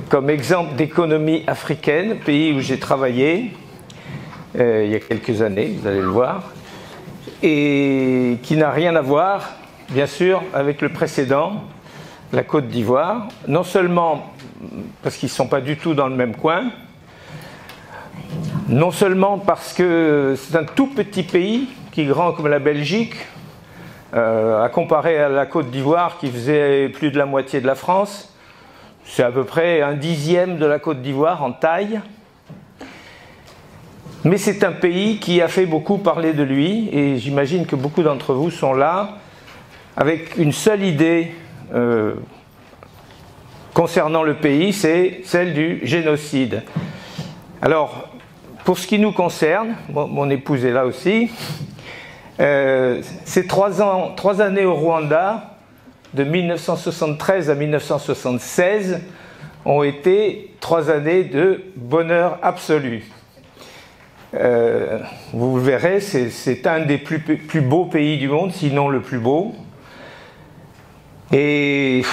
comme exemple d'économie africaine, pays où j'ai travaillé il y a quelques années, vous allez le voir, et qui n'a rien à voir, bien sûr, avec le précédent, la Côte d'Ivoire, non seulement parce qu'ils ne sont pas du tout dans le même coin, non seulement parce que c'est un tout petit pays qui est grand comme la Belgique, à comparer à la Côte d'Ivoire qui faisait plus de la moitié de la France, c'est à peu près 1/10 de la Côte d'Ivoire en taille. Mais c'est un pays qui a fait beaucoup parler de lui, et j'imagine que beaucoup d'entre vous sont là avec une seule idée concernant le pays, c'est celle du génocide. Alors, pour ce qui nous concerne, mon épouse est là aussi, ces 3 années au Rwanda, de 1973 à 1976, ont été 3 années de bonheur absolu. Vous le verrez, c'est un des plus beaux pays du monde, sinon le plus beau. Et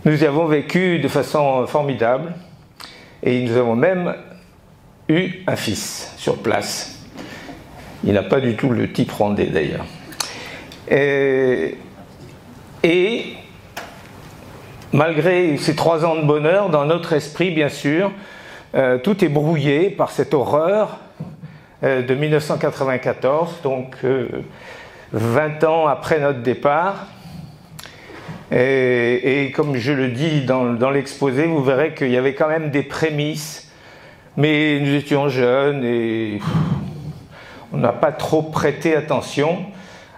nous y avons vécu de façon formidable. Et nous avons même eu un fils sur place. Il n'a pas du tout le type rwandais d'ailleurs. Et malgré ces 3 ans de bonheur, dans notre esprit, bien sûr, tout est brouillé par cette horreur de 1994, donc 20 ans après notre départ. Et comme je le dis dans l'exposé, vous verrez qu'il y avait quand même des prémices, mais nous étions jeunes et on n'a pas trop prêté attention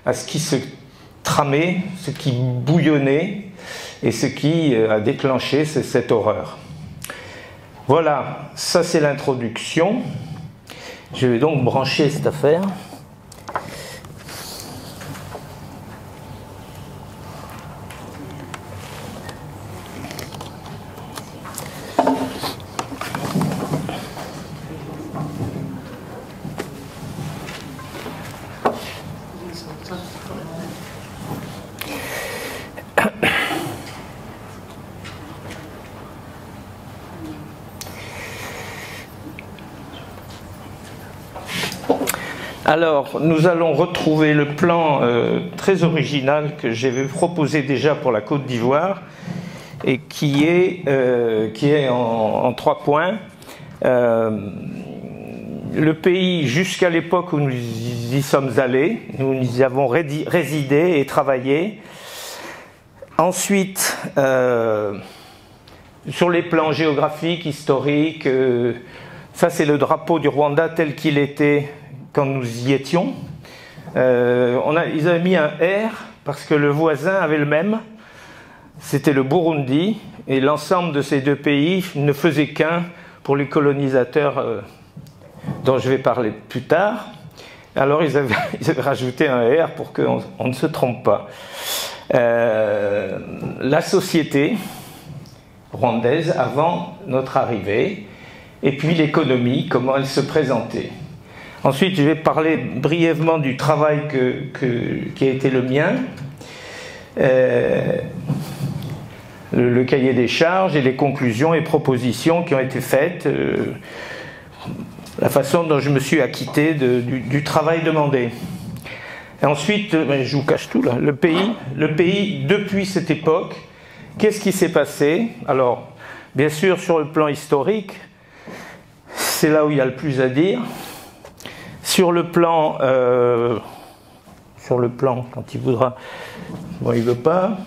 à ce qui se tramait, ce qui bouillonnait et ce qui a déclenché cette horreur. Voilà, ça c'est l'introduction. Je vais donc brancher cette affaire. Alors, nous allons retrouver le plan très original que j'avais proposé déjà pour la Côte d'Ivoire et qui est en 3 points. Le pays, jusqu'à l'époque où nous y sommes allés, nous y avons résidé et travaillé. Ensuite, sur les plans géographiques, historiques, ça c'est le drapeau du Rwanda tel qu'il était quand nous y étions. Ils avaient mis un R parce que le voisin avait le même, c'était le Burundi, et l'ensemble de ces 2 pays ne faisait qu'un pour les colonisateurs dont je vais parler plus tard. Alors ils avaient rajouté un R pour qu'on ne se trompe pas. La société rwandaise avant notre arrivée, et puis l'économie, comment elle se présentait. Ensuite, je vais parler brièvement du travail qui a été le mien, le cahier des charges et les conclusions et propositions qui ont été faites, la façon dont je me suis acquitté du travail demandé. Et ensuite, je vous cache tout là, le pays depuis cette époque, qu'est-ce qui s'est passé? Alors, bien sûr, sur le plan historique, c'est là où il y a le plus à dire. Sur le plan, quand il voudra, bon, il ne veut pas.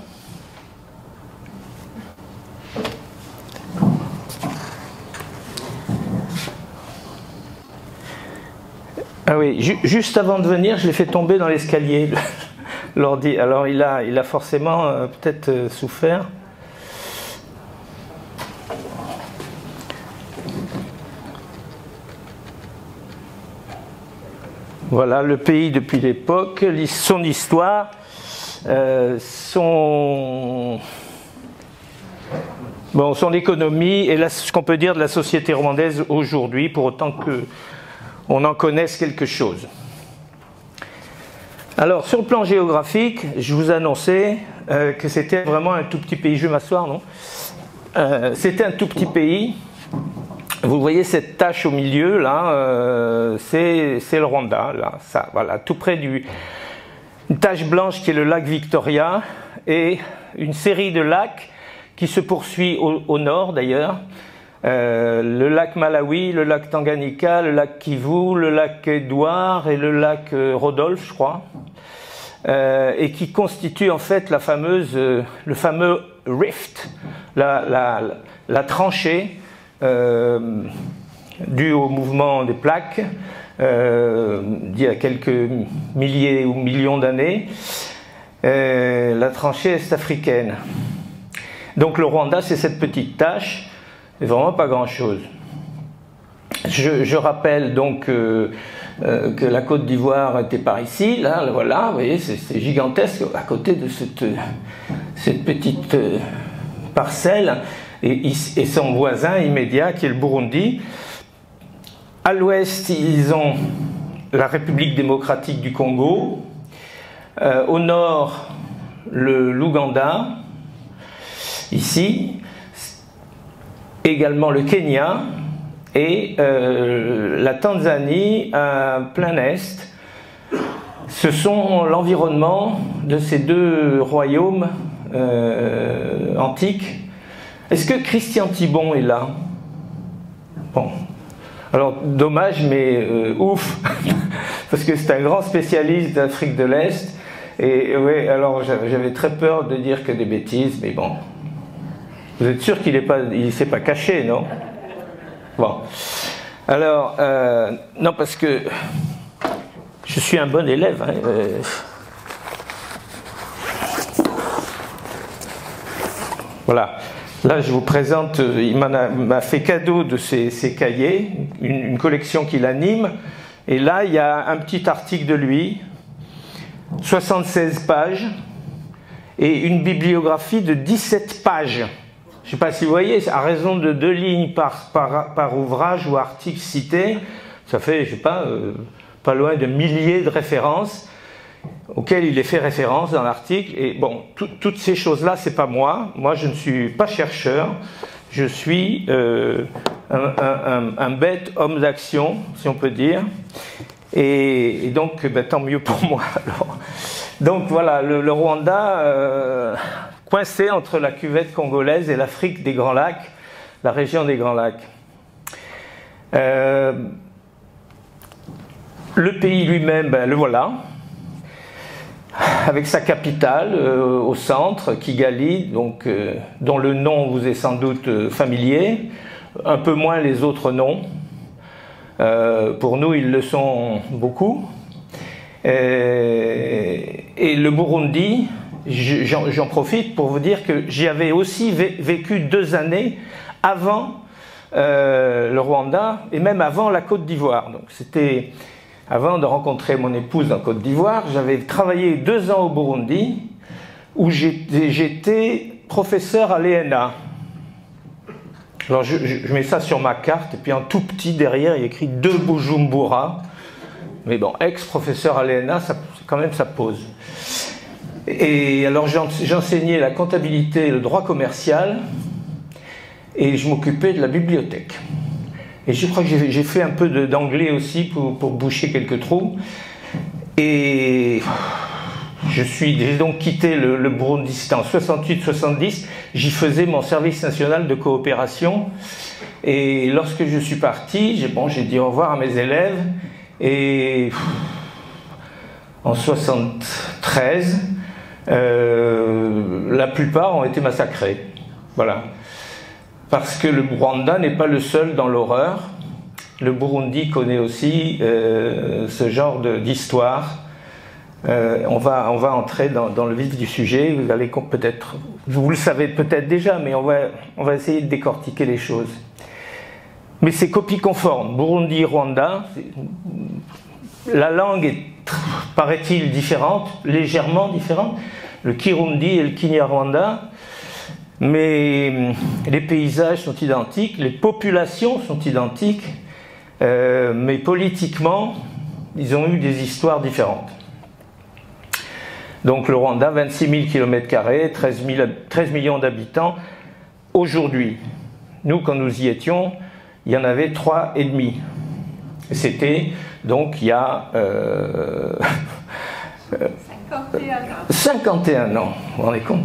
Ah oui, juste avant de venir, je l'ai fait tomber dans l'escalier, l'ordi. Alors il a forcément peut-être souffert. Voilà le pays depuis l'époque, son histoire, son économie et ce qu'on peut dire de la société rwandaise aujourd'hui, pour autant qu'on en connaisse quelque chose. Alors, sur le plan géographique, je vous annonçais que c'était vraiment un tout petit pays. Je vais m'asseoir, non ? C'était un tout petit pays. Vous voyez cette tache au milieu, là, c'est le Rwanda, là, ça, voilà, tout près une tache blanche qui est le lac Victoria, et une série de lacs qui se poursuit au nord d'ailleurs. Le lac Malawi, le lac Tanganyika, le lac Kivu, le lac Édouard et le lac Rodolphe, je crois, et qui constitue en fait le fameux rift, la tranchée due au mouvement des plaques d'il y a quelques milliers ou millions d'années, la tranchée est-africaine. Donc le Rwanda, c'est cette petite tache, c'est vraiment pas grand-chose. Je rappelle donc que la Côte d'Ivoire était par ici, là, voilà, vous voyez, c'est gigantesque à côté de cette petite parcelle, et son voisin immédiat qui est le Burundi. À l'ouest, ils ont la République démocratique du Congo, au nord, l'Ouganda, ici, également le Kenya, et la Tanzanie à plein est. Ce sont l'environnement de ces deux royaumes antiques. Est-ce que Christian Thibon est là? Bon. Alors, dommage, mais ouf, parce que c'est un grand spécialiste d'Afrique de l'Est. Et oui, alors j'avais très peur de dire que des bêtises, mais bon. Vous êtes sûr qu'il ne s'est pas caché, non? Bon. Alors, non, parce que je suis un bon élève. Hein, voilà. Là, je vous présente, il m'a fait cadeau de ses cahiers, une collection qu'il anime. Et là, il y a un petit article de lui, 76 pages, et une bibliographie de 17 pages. Je ne sais pas si vous voyez, à raison de 2 lignes par ouvrage ou article cité, ça fait, je ne sais pas, pas loin de milliers de références auxquelles il est fait référence dans l'article. Et bon, toutes ces choses-là, c'est pas moi. Moi, je ne suis pas chercheur. Je suis un bête homme d'action, si on peut dire. Et donc, ben, tant mieux pour moi. Alors. Donc voilà, le Rwanda, coincé entre la cuvette congolaise et l'Afrique des Grands Lacs, la région des Grands Lacs. Le pays lui-même, ben, le voilà. Avec sa capitale au centre, Kigali, donc, dont le nom vous est sans doute familier, un peu moins les autres noms. Pour nous, ils le sont beaucoup. Et le Burundi, j'en profite pour vous dire que j'y avais aussi vécu 2 années avant le Rwanda et même avant la Côte d'Ivoire. Donc c'était... Avant de rencontrer mon épouse en Côte d'Ivoire, j'avais travaillé 2 ans au Burundi, où j'étais professeur à l'ENA. Alors je mets ça sur ma carte, et puis en tout petit derrière, il y a écrit de Bujumbura. Mais bon, ex-professeur à l'ENA, quand même ça pose. Et alors j'enseignais la comptabilité et le droit commercial, et je m'occupais de la bibliothèque. Et je crois que j'ai fait un peu d'anglais aussi pour boucher quelques trous. Et j'ai donc quitté le Burundi, c'était en 68-70. J'y faisais mon service national de coopération. Et lorsque je suis parti, j'ai dit au revoir à mes élèves. Et en 73, la plupart ont été massacrés. Voilà. Parce que le Rwanda n'est pas le seul dans l'horreur. Le Burundi connaît aussi ce genre d'histoire. On va entrer dans le vif du sujet. Vous allez peut-être, vous le savez peut-être déjà, mais on va essayer de décortiquer les choses. Mais c'est copie conforme. Burundi, Rwanda, la langue est, paraît-il, différente, légèrement différente. Le Kirundi et le Kinyarwanda. Mais les paysages sont identiques, les populations sont identiques, mais politiquement, ils ont eu des histoires différentes. Donc le Rwanda, 26 000 km², 13 millions d'habitants, aujourd'hui. Nous, quand nous y étions, il y en avait 3,5. C'était donc il y a 51 ans, vous vous rendez compte?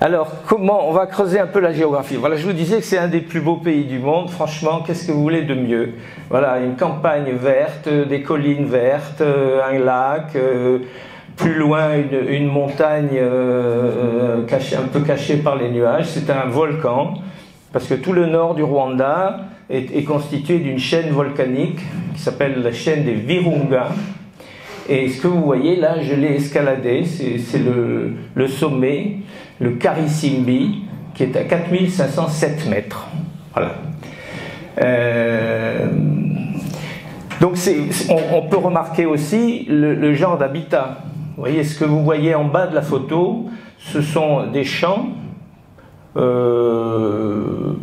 Alors, comment on va creuser un peu la géographie? Voilà, je vous disais que c'est un des plus beaux pays du monde. Franchement, qu'est-ce que vous voulez de mieux? Voilà, une campagne verte, des collines vertes, un lac, plus loin une montagne un peu cachée par les nuages. C'est un volcan, parce que tout le nord du Rwanda est constitué d'une chaîne volcanique qui s'appelle la chaîne des Virunga. Et ce que vous voyez là, je l'ai escaladé, c'est le sommet, le Karisimbi, qui est à 4507 mètres. Voilà. Donc on peut remarquer aussi le genre d'habitat. Vous voyez, ce que vous voyez en bas de la photo, ce sont des champs,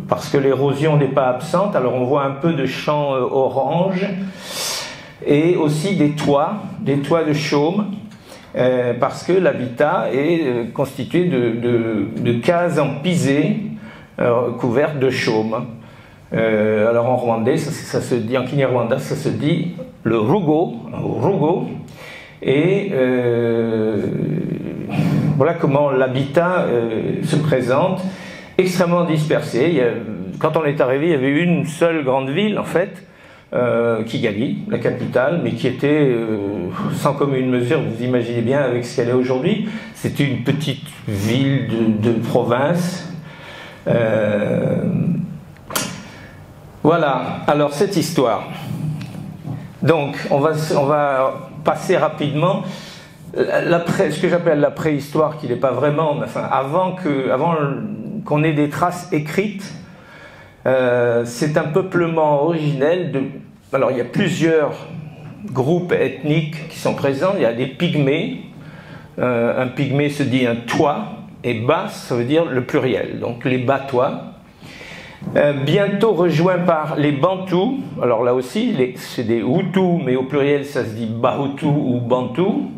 parce que l'érosion n'est pas absente, alors on voit un peu de champs orange, et aussi des toits de chaume, parce que l'habitat est constitué de cases en pisé couvertes de chaume. Alors en rwandais, ça se dit, en Kinyarwanda, ça se dit le rugo, et voilà comment l'habitat se présente, extrêmement dispersé. Quand on est arrivé, il y avait une seule grande ville en fait, Kigali, la capitale, mais qui était sans commune mesure, vous imaginez bien avec ce qu'elle est aujourd'hui. C'était une petite ville de province. Voilà, alors cette histoire. Donc, on va passer rapidement. Ce que j'appelle la préhistoire, qui n'est pas vraiment, mais enfin, avant qu'on ait des traces écrites, c'est un peuplement originel de... Alors il y a plusieurs groupes ethniques qui sont présents. Il y a des pygmées. Un pygmée se dit un toit, et bas, ça veut dire le pluriel, donc les batois. Bientôt rejoints par les bantous. Alors là aussi, c'est des hutus, mais au pluriel ça se dit bahutu ou bantou,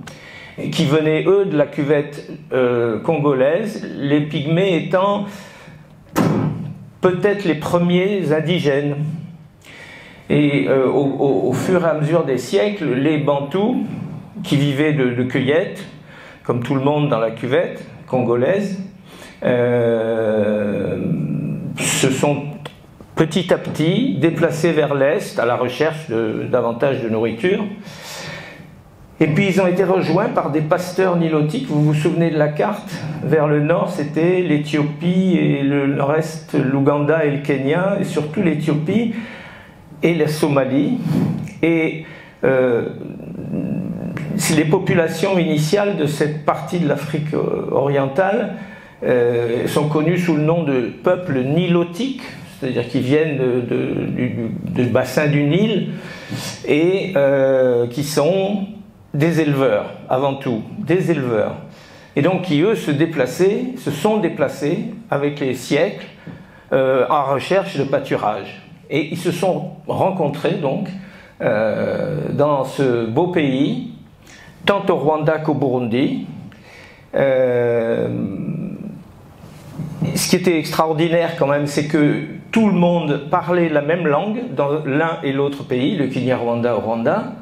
qui venaient eux de la cuvette congolaise, les pygmées étant peut-être les premiers indigènes. Et au fur et à mesure des siècles, les bantous, qui vivaient de cueillette, comme tout le monde dans la cuvette congolaise, se sont petit à petit déplacés vers l'est à la recherche davantage de nourriture. Et puis ils ont été rejoints par des pasteurs nilotiques. Vous vous souvenez de la carte? Vers le nord, c'était l'Éthiopie et le nord-est, l'Ouganda et le Kenya, et surtout l'Éthiopie et la Somalie. Et les populations initiales de cette partie de l'Afrique orientale sont connues sous le nom de peuples nilotiques, c'est-à-dire qui viennent du bassin du Nil, et qui sont des éleveurs, avant tout, des éleveurs. Et donc qui, eux, se sont déplacés avec les siècles en recherche de pâturage. Et ils se sont rencontrés, donc, dans ce beau pays, tant au Rwanda qu'au Burundi. Ce qui était extraordinaire quand même, c'est que tout le monde parlait la même langue dans l'un et l'autre pays, le Kinyarwanda au Rwanda,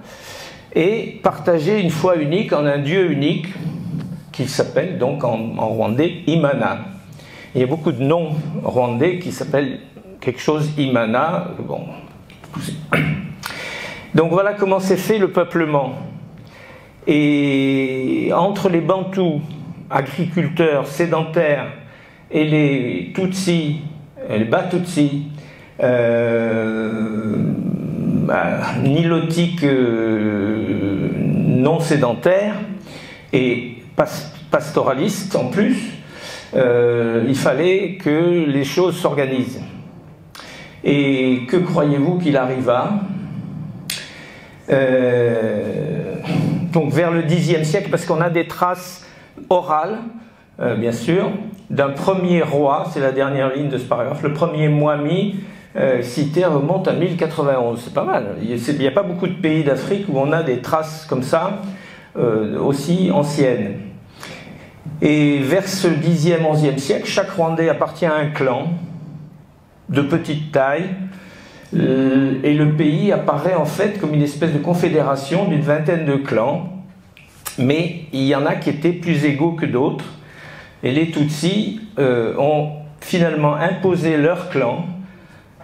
et partageait une foi unique en un Dieu unique qui s'appelle donc en rwandais Imana. Il y a beaucoup de noms rwandais qui s'appellent quelque chose Imana. Bon. Donc voilà comment s'est fait le peuplement. Et entre les Bantous, agriculteurs, sédentaires, et les Tutsis, les Batutsis, nilotiques non sédentaires et pastoralistes en plus, il fallait que les choses s'organisent. Et que croyez-vous qu'il arriva? Donc vers le Xe siècle, parce qu'on a des traces orales, bien sûr, d'un premier roi, c'est la dernière ligne de ce paragraphe, le premier Mwami cité remonte à 1091, c'est pas mal. Il n'y a pas beaucoup de pays d'Afrique où on a des traces comme ça, aussi anciennes. Et vers ce 10e, 11e siècle, chaque Rwandais appartient à un clan de petite taille, et le pays apparaît en fait comme une espèce de confédération d'une vingtaine de clans, mais il y en a qui étaient plus égaux que d'autres, et les Tutsis ont finalement imposé leur clan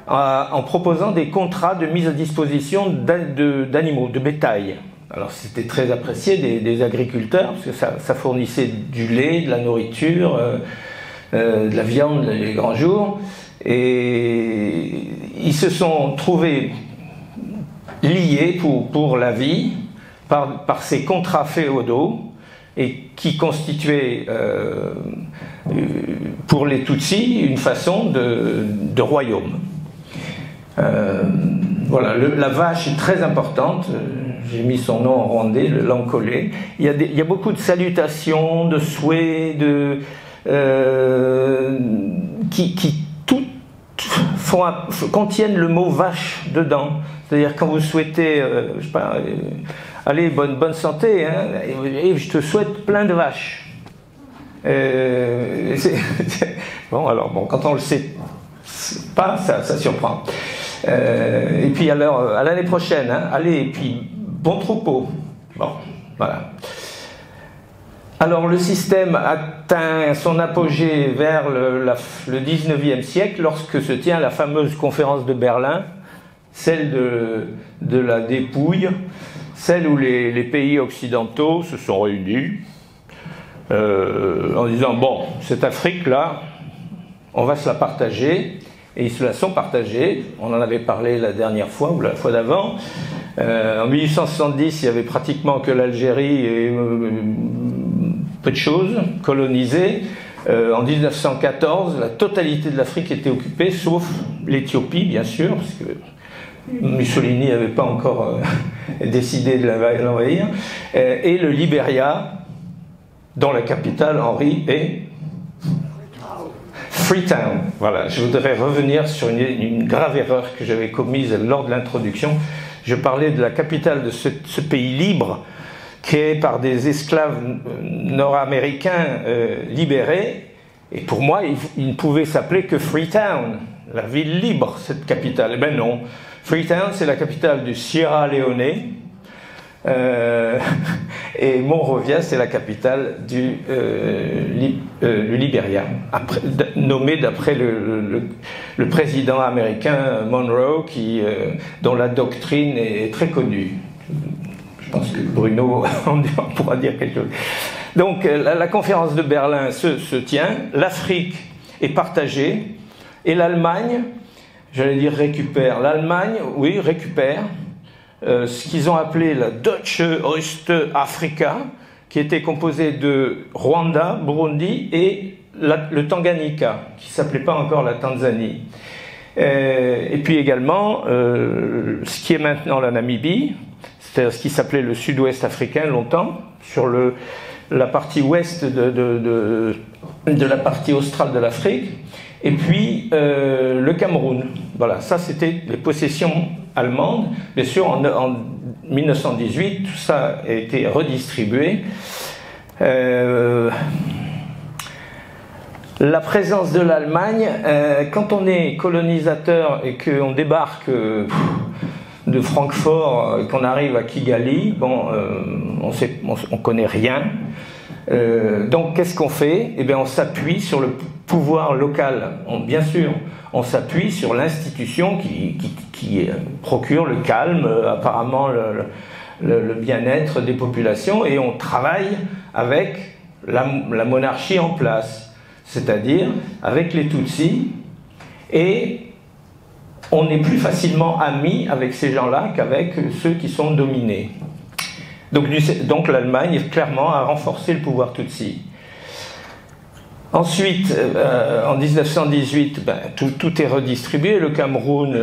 en proposant des contrats de mise à disposition d'animaux, de bétail. Alors c'était très apprécié des agriculteurs, parce que ça fournissait du lait, de la nourriture, de la viande les grands jours, et ils se sont trouvés liés pour la vie par ces contrats féodaux, et qui constituaient pour les Tutsis une façon de royaume. Voilà, la vache est très importante. J'ai mis son nom en rwandais, le Lankolé. Il y a beaucoup de salutations, de souhaits, qui toutes contiennent le mot vache dedans. C'est-à-dire quand vous souhaitez, je sais pas, allez, bonne santé, hein, et je te souhaite plein de vaches. Bon, quand on le sait pas, ça surprend. Et puis alors, à l'année prochaine, hein, allez, et puis bon troupeau. Bon, voilà. Alors le système atteint son apogée vers le 19e siècle, lorsque se tient la fameuse conférence de Berlin, celle de la dépouille, celle où les pays occidentaux se sont réunis en disant, bon, cette Afrique-là, on va se la partager. Et ils se la sont partagés. On en avait parlé la dernière fois, ou la fois d'avant. En 1870, il n'y avait pratiquement que l'Algérie et peu de choses colonisées. En 1914, la totalité de l'Afrique était occupée, sauf l'Éthiopie, bien sûr, parce que Mussolini n'avait pas encore décidé de l'envahir, et le Libéria, dont la capitale, Henry, est Freetown. Voilà, je voudrais revenir sur une grave erreur que j'avais commise lors de l'introduction. Je parlais de la capitale de ce pays libre, créé par des esclaves nord-américains libérés, et pour moi, il ne pouvait s'appeler que Freetown, la ville libre, cette capitale. Eh bien non, Freetown, c'est la capitale du Sierra Leone, et Monrovia, c'est la capitale du Libéria, nommée d'après le président américain Monroe, dont la doctrine est très connue. Je pense que Bruno on pourra dire quelque chose. Donc la conférence de Berlin se tient, l'Afrique est partagée, et l'Allemagne, j'allais dire récupère, l'Allemagne, oui, récupère ce qu'ils ont appelé la Deutsche Ostafrika, qui était composée de Rwanda, Burundi et le Tanganyika, qui ne s'appelait pas encore la Tanzanie. Et puis également ce qui est maintenant la Namibie, c'est-à-dire ce qui s'appelait le sud-ouest africain longtemps, sur la partie ouest de la partie australe de l'Afrique, et puis le Cameroun. Voilà, ça c'était les possessions allemandes. Bien sûr, en 1918, tout ça a été redistribué. La présence de l'Allemagne, quand on est colonisateur et qu'on débarque de Francfort, qu'on arrive à Kigali, bon, on connaît rien. Donc qu'est-ce qu'on fait? Eh bien, on s'appuie sur le pouvoir local. Bien sûr, on s'appuie sur l'institution qui procure le calme, apparemment le bien-être des populations, et on travaille avec la monarchie en place, c'est-à-dire avec les Tutsis, et on est plus facilement amis avec ces gens-là qu'avec ceux qui sont dominés. Donc l'Allemagne, clairement, a renforcé le pouvoir Tutsi. Ensuite, en 1918, tout est redistribué. Le Cameroun,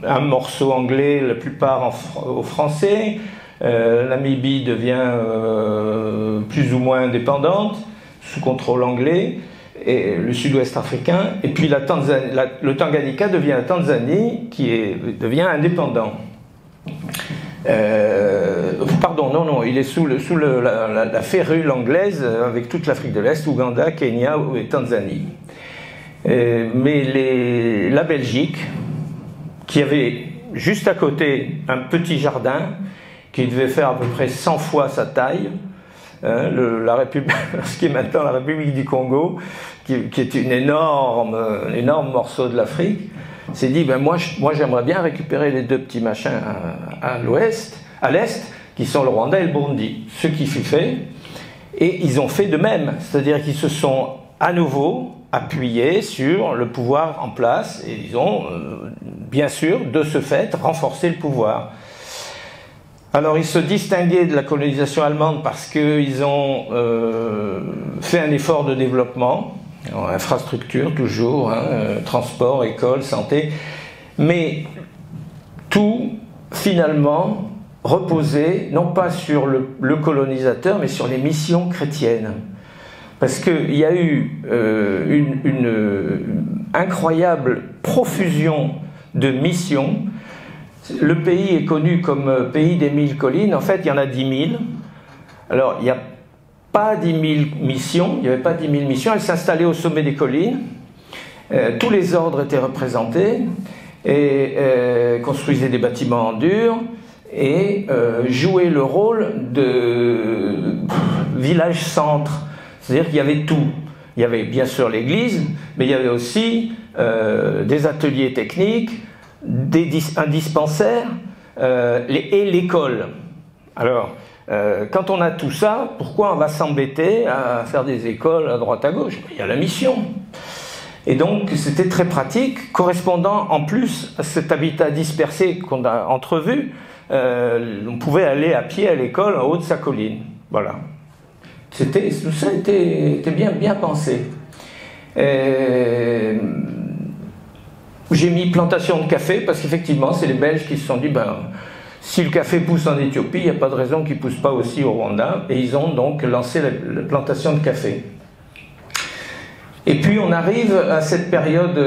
un morceau anglais, la plupart au français. La Namibie devient plus ou moins indépendante, sous contrôle anglais, et le sud-ouest africain. Et puis le Tanganyika devient la Tanzanie, devient indépendant. non, il est sous la férule anglaise avec toute l'Afrique de l'Est, Ouganda, Kenya et Tanzanie. Mais la Belgique, qui avait juste à côté un petit jardin qui devait faire à peu près 100 fois sa taille, ce qui est maintenant la République du Congo, qui est une énorme morceau de l'Afrique, s'est dit, ben moi j'aimerais bien récupérer les deux petits machins à l'est, qui sont le Rwanda et le Burundi. Ce qui fut fait, et ils ont fait de même, c'est-à-dire qu'ils se sont à nouveau appuyés sur le pouvoir en place, et ils ont, bien sûr, de ce fait, renforcé le pouvoir. Alors, ils se distinguaient de la colonisation allemande parce qu'ils ont fait un effort de développement, infrastructure toujours, transport, école, santé, mais tout, finalement, reposait non pas sur le colonisateur, mais sur les missions chrétiennes. Parce qu'il y a eu une incroyable profusion de missions. Le pays est connu comme pays des 1000 collines. En fait, il y en a 10 000. Alors, il n'y a pas 10 000 missions. Il n'y avait pas 10 000 missions. Elles s'installaient au sommet des collines. Tous les ordres étaient représentés et construisaient des bâtiments en dur et jouaient le rôle de village-centre. C'est-à-dire qu'il y avait tout. Il y avait bien sûr l'église, mais il y avait aussi des ateliers techniques, un dispensaire et l'école. Alors, quand on a tout ça, pourquoi on va s'embêter à faire des écoles à droite à gauche? Il y a la mission. Et donc, c'était très pratique, correspondant en plus à cet habitat dispersé qu'on a entrevu. On pouvait aller à pied à l'école en haut de sa colline. Voilà. Tout ça était bien pensé. J'ai mis plantation de café parce qu'effectivement, c'est les Belges qui se sont dit si le café pousse en Éthiopie, il n'y a pas de raison qu'il ne pousse pas aussi au Rwanda. Et ils ont donc lancé la plantation de café. Et puis on arrive à cette période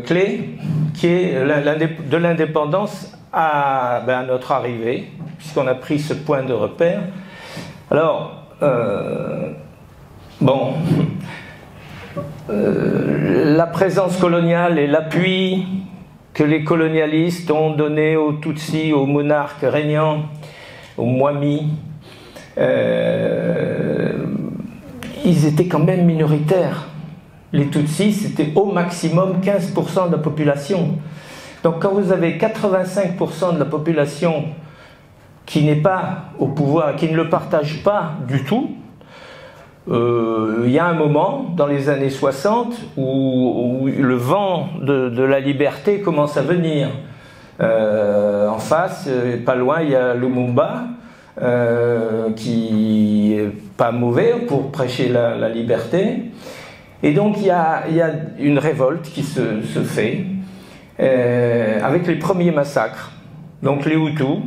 clé qui est de l'indépendance à notre arrivée, puisqu'on a pris ce point de repère. Alors, la présence coloniale et l'appui que les colonialistes ont donné aux Tutsis, aux monarques régnants, aux Mwami, ils étaient quand même minoritaires. Les Tutsis, c'était au maximum 15% de la population. Donc quand vous avez 85% de la population qui n'est pas au pouvoir, qui ne le partage pas du tout, il y a un moment, dans les années 60, où le vent de la liberté commence à venir. En face, pas loin, il y a Lumumba, qui est pas mauvais pour prêcher la liberté. Et donc il y a une révolte qui se fait, avec les premiers massacres. Donc les Hutus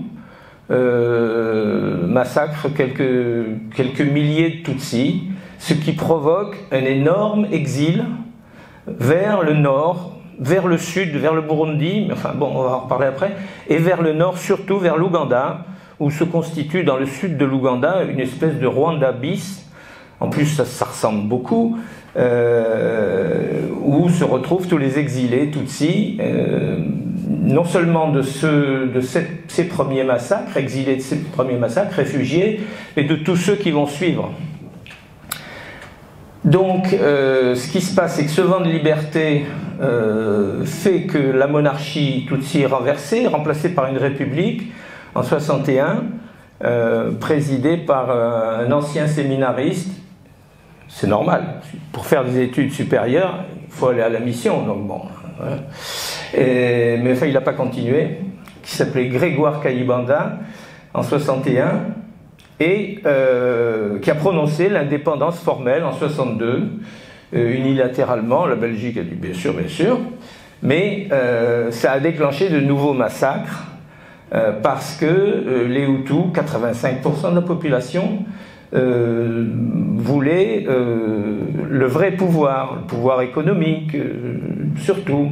massacrent quelques milliers de Tutsis, ce qui provoque un énorme exil vers le nord, vers le sud, vers le Burundi, enfin bon, on va en reparler après, et vers le nord, surtout vers l'Ouganda, où se constitue dans le sud de l'Ouganda une espèce de Rwanda bis. En plus, ça ressemble beaucoup, où se retrouvent tous les exilés Tutsis, non seulement de ces premiers massacres, exilés de ces premiers massacres, réfugiés, mais de tous ceux qui vont suivre. Donc, ce qui se passe, c'est que ce vent de liberté fait que la monarchie Tutsi est renversée, remplacée par une république en 61, présidée par un ancien séminariste. C'est normal, pour faire des études supérieures, il faut aller à la mission, donc bon. Voilà. Mais enfin, il n'a pas continué, qui s'appelait Grégoire Kayibanda, en 61, et qui a prononcé l'indépendance formelle en 62, unilatéralement. La Belgique a dit bien sûr, mais ça a déclenché de nouveaux massacres, parce que les Hutus, 85% de la population, voulait le vrai pouvoir, le pouvoir économique surtout.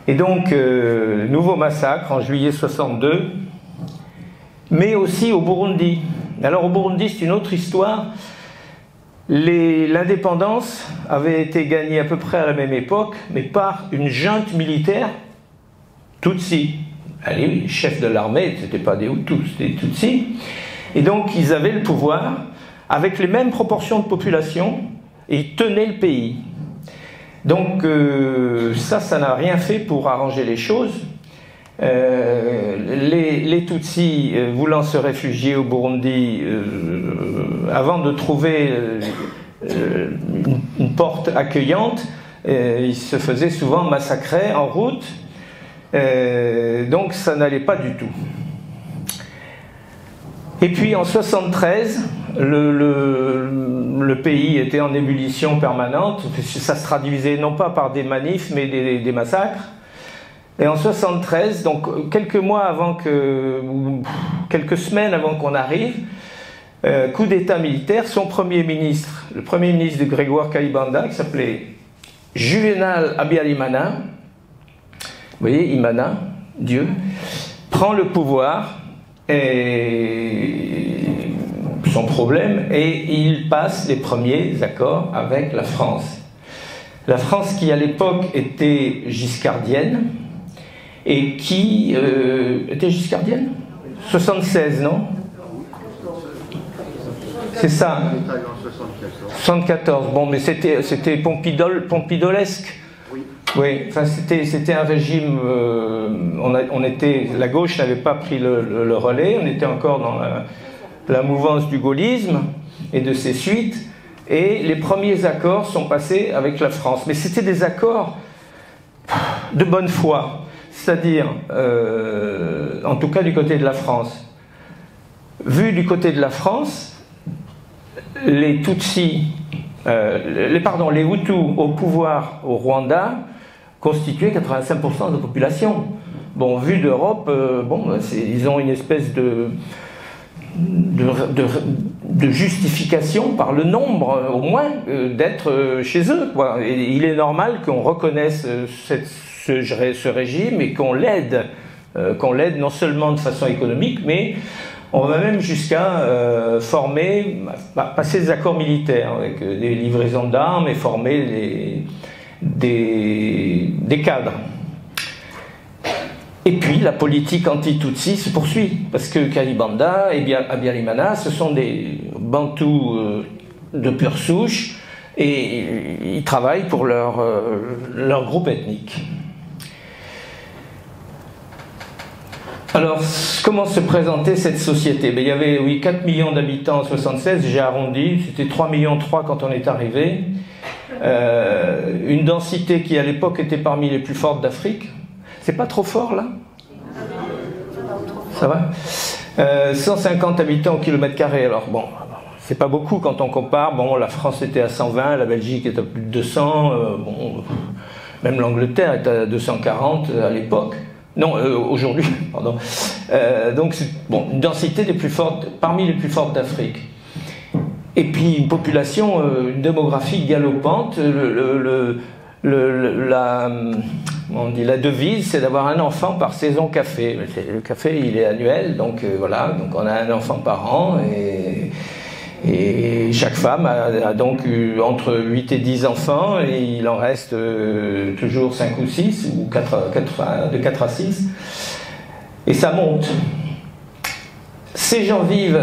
Et donc, nouveau massacre en juillet 62, mais aussi au Burundi. Alors au Burundi, c'est une autre histoire. L'indépendance avait été gagnée à peu près à la même époque, mais par une junte militaire Tutsi. Allez, oui, les chefs de l'armée, ce n'étaient pas des Hutus, c'était des Tutsis. Et donc ils avaient le pouvoir, avec les mêmes proportions de population, et ils tenaient le pays. Donc ça n'a rien fait pour arranger les choses. Les Tutsis voulant se réfugier au Burundi, avant de trouver une porte accueillante, ils se faisaient souvent massacrer en route, donc ça n'allait pas du tout. Et puis en 1973, le pays était en ébullition permanente. Ça se traduisait non pas par des manifs, mais des massacres. Et en 1973, donc quelques semaines avant qu'on arrive, coup d'État militaire, son premier ministre, le premier ministre de Grégoire Kayibanda, qui s'appelait Juvenal Habyarimana, vous voyez, Imana, Dieu, prend le pouvoir, et son problème, et il passe les premiers accords avec la France. La France qui à l'époque était giscardienne, et qui était giscardienne 76, non? C'est ça. 74. Bon, mais c'était pompidolesque. Oui, enfin c'était un régime. La gauche n'avait pas pris le relais. On était encore dans la mouvance du gaullisme et de ses suites. Et les premiers accords sont passés avec la France. Mais c'était des accords de bonne foi. C'est-à-dire, en tout cas du côté de la France. Vu du côté de la France, les Tutsis, les Hutus au pouvoir au Rwanda constituaient 85% de la population. Bon, vu d'Europe, ils ont une espèce de justification par le nombre, au moins, d'être chez eux, quoi. Et il est normal qu'on reconnaisse ce régime et qu'on l'aide non seulement de façon économique, mais on va même jusqu'à passer des accords militaires avec des livraisons d'armes et former des cadres. Et puis la politique anti-Tutsi se poursuit, parce que Kayibanda et Habyarimana, ce sont des Bantous de pure souche, et ils travaillent pour leur groupe ethnique. Alors, comment se présentait cette société? Il y avait, 4 millions d'habitants en 1976, j'ai arrondi, c'était 3,3 millions quand on est arrivé. Une densité qui, à l'époque, était parmi les plus fortes d'Afrique. C'est pas trop fort, là? Ça va? 150 habitants au kilomètre carré. Alors, bon, c'est pas beaucoup quand on compare. Bon, la France était à 120, la Belgique était à plus de 200, même l'Angleterre était à 240 à l'époque. Non, aujourd'hui, pardon. Donc, une densité parmi les plus fortes d'Afrique. Et puis, une population, une démographie galopante. La devise, c'est d'avoir un enfant par saison café. Le café, il est annuel, donc voilà. Donc, on a un enfant par an, et chaque femme a donc entre 8 et 10 enfants, et il en reste toujours 5 ou 6, ou de 4 à 6, et ça monte. Ces gens vivent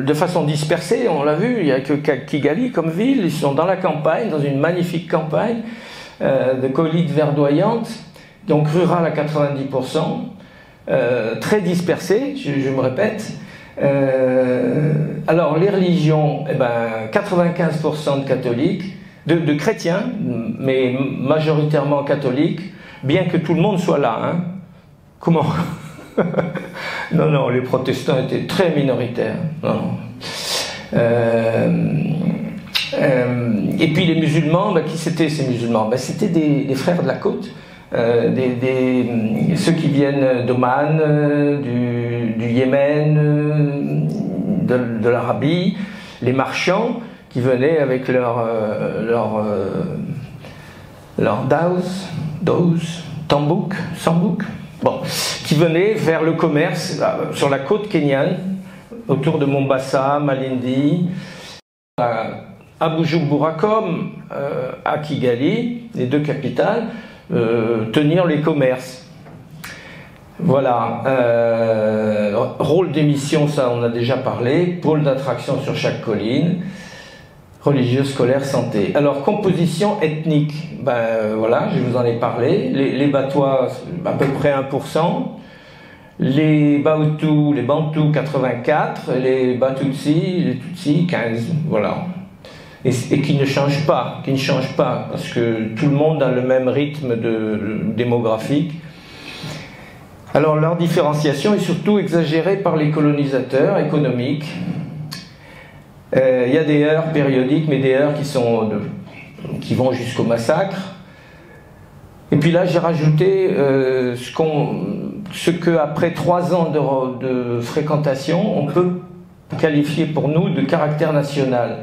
de façon dispersée, on l'a vu, il n'y a que Kigali comme ville, ils sont dans la campagne, dans une magnifique campagne de collines verdoyantes, donc rurale à 90%, très dispersée, je me répète. Alors les religions, 95% de catholiques, de chrétiens, mais majoritairement catholiques, bien que tout le monde soit là. Hein. Comment? Non, les protestants étaient très minoritaires. Non. Et puis les musulmans, qui c'étaient ces musulmans? C'étaient des frères de la côte. Ceux qui viennent d'Oman, du Yémen, de l'Arabie, les marchands qui venaient avec leurs sambouk, qui venaient faire le commerce sur la côte kenyane, autour de Mombasa, Malindi, à Bujumbura comme à Kigali, les deux capitales, tenir les commerces. Voilà. Rôle d'émission, ça on a déjà parlé. Pôle d'attraction sur chaque colline. Religieux, scolaire, santé. Alors, composition ethnique. Ben voilà, je vous en ai parlé. Les Batois, à peu près 1%. Les Bautus, les Bantous, 84. Les Batutsi, les Tutsis, 15. Voilà. Et qui ne changent pas. Parce que tout le monde a le même rythme démographique. Alors, leur différenciation est surtout exagérée par les colonisateurs économiques. Il y a des heurts périodiques, mais des heurts qui vont jusqu'au massacre. Et puis là, j'ai rajouté ce qu'après 3 ans de fréquentation, on peut qualifier pour nous de caractère national.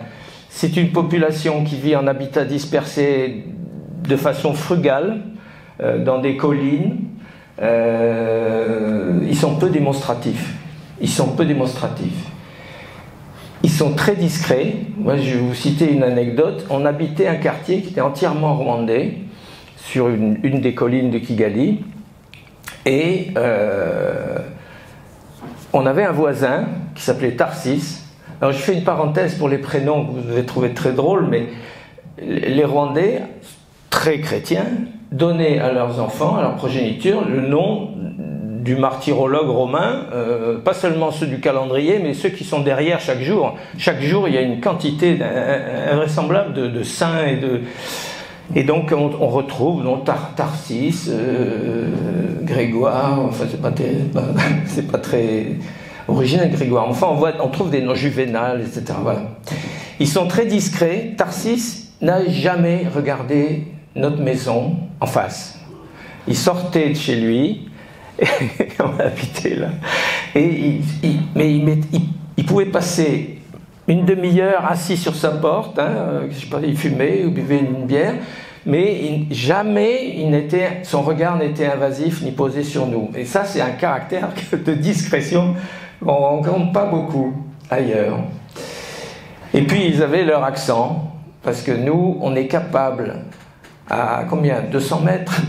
C'est une population qui vit en habitat dispersé de façon frugale, dans des collines. Ils sont peu démonstratifs. Ils sont très discrets. Moi, je vais vous citer une anecdote. On habitait un quartier qui était entièrement rwandais, sur une des collines de Kigali. Et on avait un voisin qui s'appelait Tarsis. Alors, je fais une parenthèse pour les prénoms que vous devez trouver très drôles, mais les Rwandais, très chrétiens, donnaient à leurs enfants, à leur progéniture, le nom du martyrologue romain, pas seulement ceux du calendrier, mais ceux qui sont derrière chaque jour. Chaque jour, il y a une quantité invraisemblable de saints et donc on retrouve Tarsis, Grégoire, enfin c'est pas très original Grégoire, enfin on trouve des noms Juvénal, etc. Voilà. Ils sont très discrets. Tarsis n'a jamais regardé notre maison en face. Il sortait de chez lui, on habitait là, et il pouvait passer une demi-heure assis sur sa porte, je sais pas, il fumait ou buvait une bière, mais jamais son regard n'était invasif ni posé sur nous. Et ça, c'est un caractère de discrétion qu'on ne rencontre pas beaucoup ailleurs. Et puis, ils avaient leur accent, parce que nous, on est capable, à combien, 200 mètres,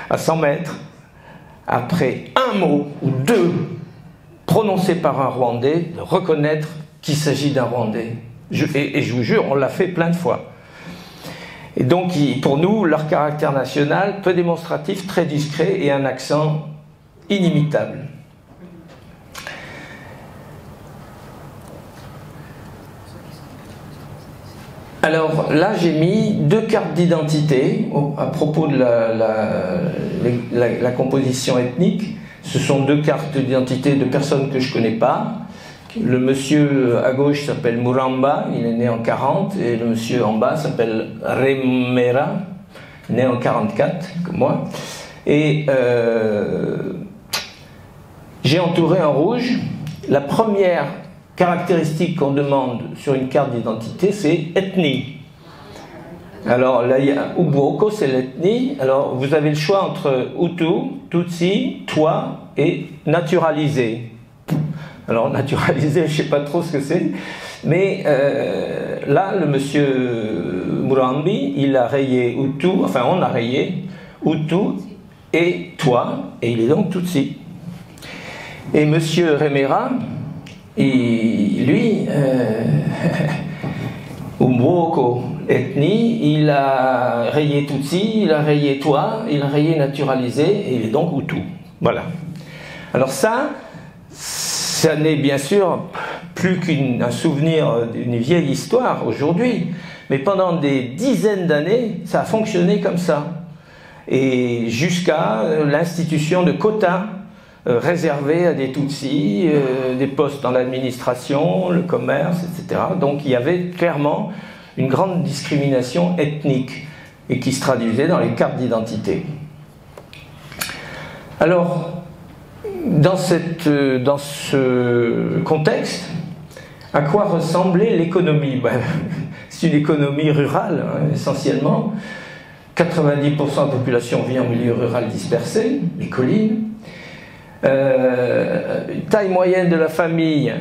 à 100 mètres, après un mot ou deux prononcés par un Rwandais, de reconnaître qu'il s'agit d'un Rwandais. Et je vous jure, on l'a fait plein de fois. Et donc, pour nous, leur caractère national, peu démonstratif, très discret et un accent inimitable. Alors là, j'ai mis 2 cartes d'identité à propos de la composition ethnique. Ce sont 2 cartes d'identité de personnes que je ne connais pas. Le monsieur à gauche s'appelle Muramba, il est né en 40, et le monsieur en bas s'appelle Remera, né en 44, comme moi. Et j'ai entouré en rouge. La première caractéristique qu'on demande sur une carte d'identité, c'est ethnie. Alors là, il y a Ubwoko, c'est l'ethnie. Alors vous avez le choix entre Hutu, Tutsi, Twa et naturalisé. Alors naturalisé, je ne sais pas trop ce que c'est, mais là, le monsieur Murambi, il a rayé Hutu, enfin on a rayé Hutu et Twa, et il est donc Tutsi. Et monsieur Remera, lui, Umwoko, ethnie, il a rayé Tutsi, il a rayé Twa, il a rayé naturalisé, et il est donc Hutu. Voilà. Alors ça n'est bien sûr plus qu'un souvenir d'une vieille histoire aujourd'hui, mais pendant des dizaines d'années, ça a fonctionné comme ça. Et jusqu'à l'institution de quotas réservés à des Tutsis, des postes dans l'administration, le commerce, etc. Donc il y avait clairement une grande discrimination ethnique et qui se traduisait dans les cartes d'identité. Alors, dans ce contexte, à quoi ressemblait l'économie? C'est une économie rurale, essentiellement. 90% de la population vit en milieu rural dispersé, les collines. Taille moyenne de la famille,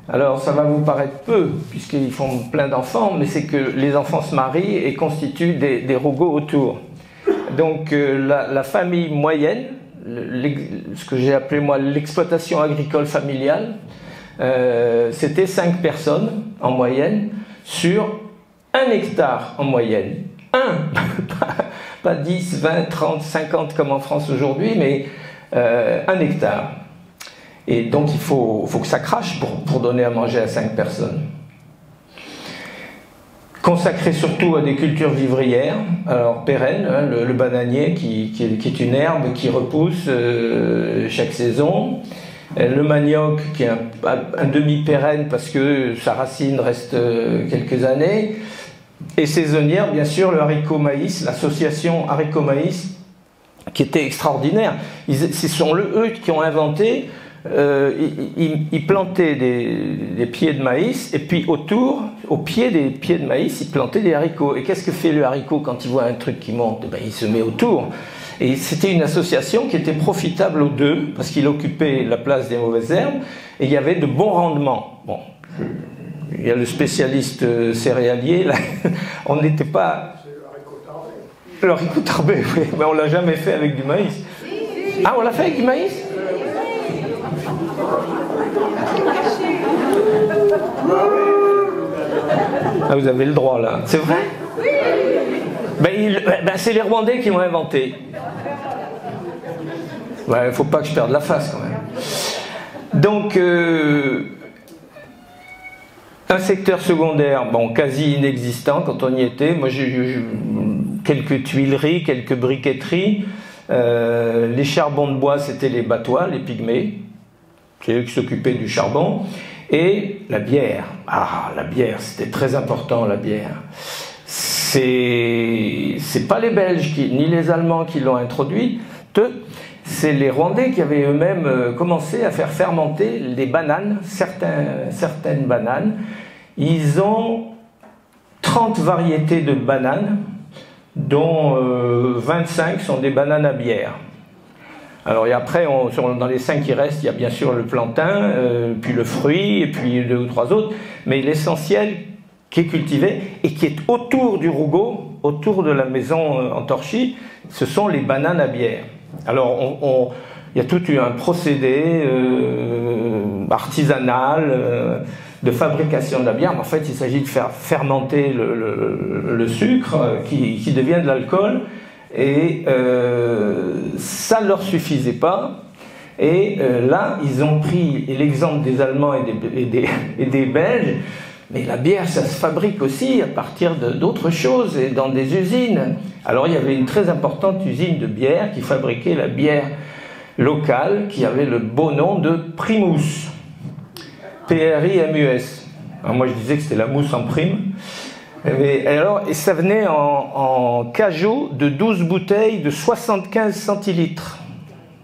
Alors ça va vous paraître peu, puisqu'ils font plein d'enfants, mais c'est que les enfants se marient et constituent des rougots autour. Donc la famille moyenne, ce que j'ai appelé moi l'exploitation agricole familiale, c'était 5 personnes en moyenne sur 1 hectare en moyenne. Pas 10, 20, 30, 50 comme en France aujourd'hui, mais 1 hectare. Et donc il faut que ça crache pour donner à manger à 5 personnes. Consacré surtout à des cultures vivrières, alors pérennes, hein, le bananier qui est une herbe qui repousse chaque saison, le manioc qui est un demi-pérenne parce que sa racine reste quelques années, et saisonnière bien sûr le haricot maïs, l'association haricot maïs qui était extraordinaire. Ce sont eux qui ont inventé. Ils plantaient des pieds de maïs et puis autour, au pied des pieds de maïs, ils plantaient des haricots. Et qu'est-ce que fait le haricot quand il voit un truc qui monte? Ben, il se met autour. Et c'était une association qui était profitable aux deux parce qu'il occupait la place des mauvaises herbes et il y avait de bons rendements. Bon, il y a le spécialiste céréalier, là. On n'était pas... Le haricot tarbé, oui, mais on ne l'a jamais fait avec du maïs. Ah, on l'a fait avec du maïs? Ah, vous avez le droit là, c'est vrai? C'est les Rwandais qui l'ont inventé. Il ne faut pas que je perde la face quand même. Donc, un secteur secondaire, bon, quasi inexistant quand on y était. Moi, j'ai quelques tuileries, quelques briqueteries. Les charbons de bois, c'était les Batois, les Pygmées. C'est eux qui s'occupaient du charbon. Et la bière. Ah, la bière, c'était très important, la bière. C'est pas les Belges ni les Allemands qui l'ont introduite, c'est les Rwandais qui avaient eux-mêmes commencé à faire fermenter les bananes, certaines bananes. Ils ont 30 variétés de bananes, dont 25 sont des bananes à bière. Alors et après, dans les 5 qui restent, il y a bien sûr le plantain, puis le fruit, et puis 2 ou 3 autres. Mais l'essentiel qui est cultivé et qui est autour du rougot, autour de la maison en torchis, ce sont les bananes à bière. Alors il y a tout un procédé artisanal de fabrication de la bière. Mais en fait, il s'agit de faire fermenter le sucre qui devient de l'alcool. Et ça ne leur suffisait pas. Et là, ils ont pris l'exemple des Allemands et des Belges. Mais la bière, ça se fabrique aussi à partir d'autres choses et dans des usines. Alors, il y avait une très importante usine de bière qui fabriquait la bière locale, qui avait le beau nom de Primus. P-R-I-M-U-S. Alors, moi, je disais que c'était la mousse en prime. Et ça venait en cajot de 12 bouteilles de 75 centilitres.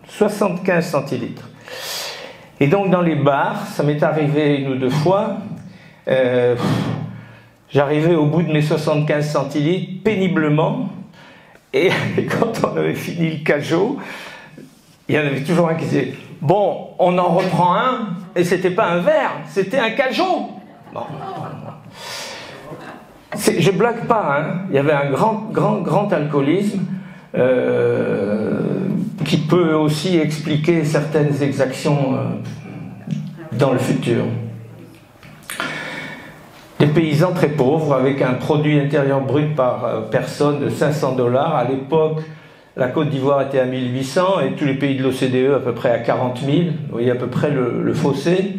75 centilitres. Et donc dans les bars, ça m'est arrivé 1 ou 2 fois, j'arrivais au bout de mes 75 centilitres péniblement, et quand on avait fini le cajot, il y en avait toujours un qui disait « Bon, on en reprend un », et c'était pas un verre, c'était un cajot. Bon. Je blague pas, hein. Il y avait un grand alcoolisme qui peut aussi expliquer certaines exactions dans le futur. Des paysans très pauvres avec un produit intérieur brut par personne de 500 $. À l'époque, la Côte d'Ivoire était à 1800 et tous les pays de l'OCDE à peu près à 40 000. Vous voyez à peu près le fossé.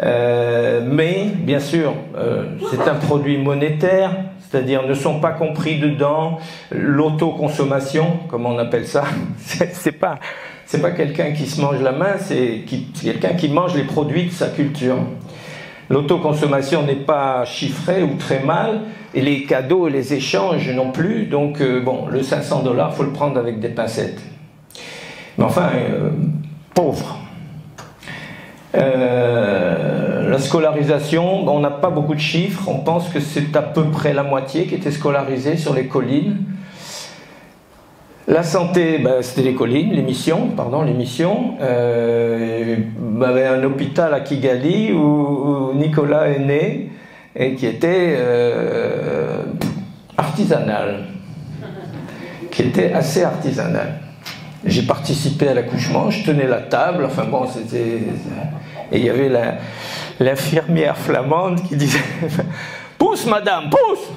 Mais, bien sûr, c'est un produit monétaire, c'est-à-dire ne sont pas compris dedans l'autoconsommation, comme on appelle ça. C'est pas quelqu'un qui se mange la main, c'est quelqu'un qui mange les produits de sa culture. L'autoconsommation n'est pas chiffrée ou très mal, et les cadeaux et les échanges non plus, donc bon, le 500 $, il faut le prendre avec des pincettes. Mais enfin, pauvre. La scolarisation, on n'a pas beaucoup de chiffres, on pense que c'est à peu près la moitié qui était scolarisée sur les collines. La santé, ben, c'était les collines, l'émission. Il y avait un hôpital à Kigali où Nicolas est né et qui était artisanal, qui était assez artisanal. J'ai participé à l'accouchement, je tenais la table, enfin bon, c'était... Et il y avait l'infirmière flamande qui disait « Pousse, madame, pousse !»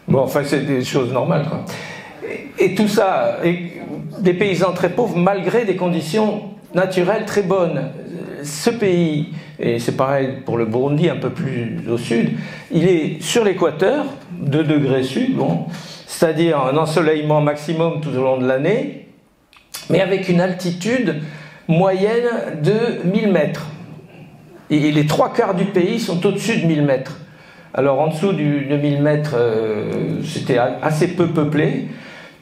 Bon, enfin, c'est des choses normales, quoi. Et tout ça, des paysans très pauvres, malgré des conditions naturelles très bonnes. Ce pays, et c'est pareil pour le Burundi, un peu plus au sud, il est sur l'équateur, 2 degrés sud, bon, c'est-à-dire un ensoleillement maximum tout au long de l'année, mais avec une altitude moyenne de 1000 mètres. Et les 3/4 du pays sont au-dessus de 1000 mètres. Alors en dessous de 1000 mètres, c'était assez peu peuplé,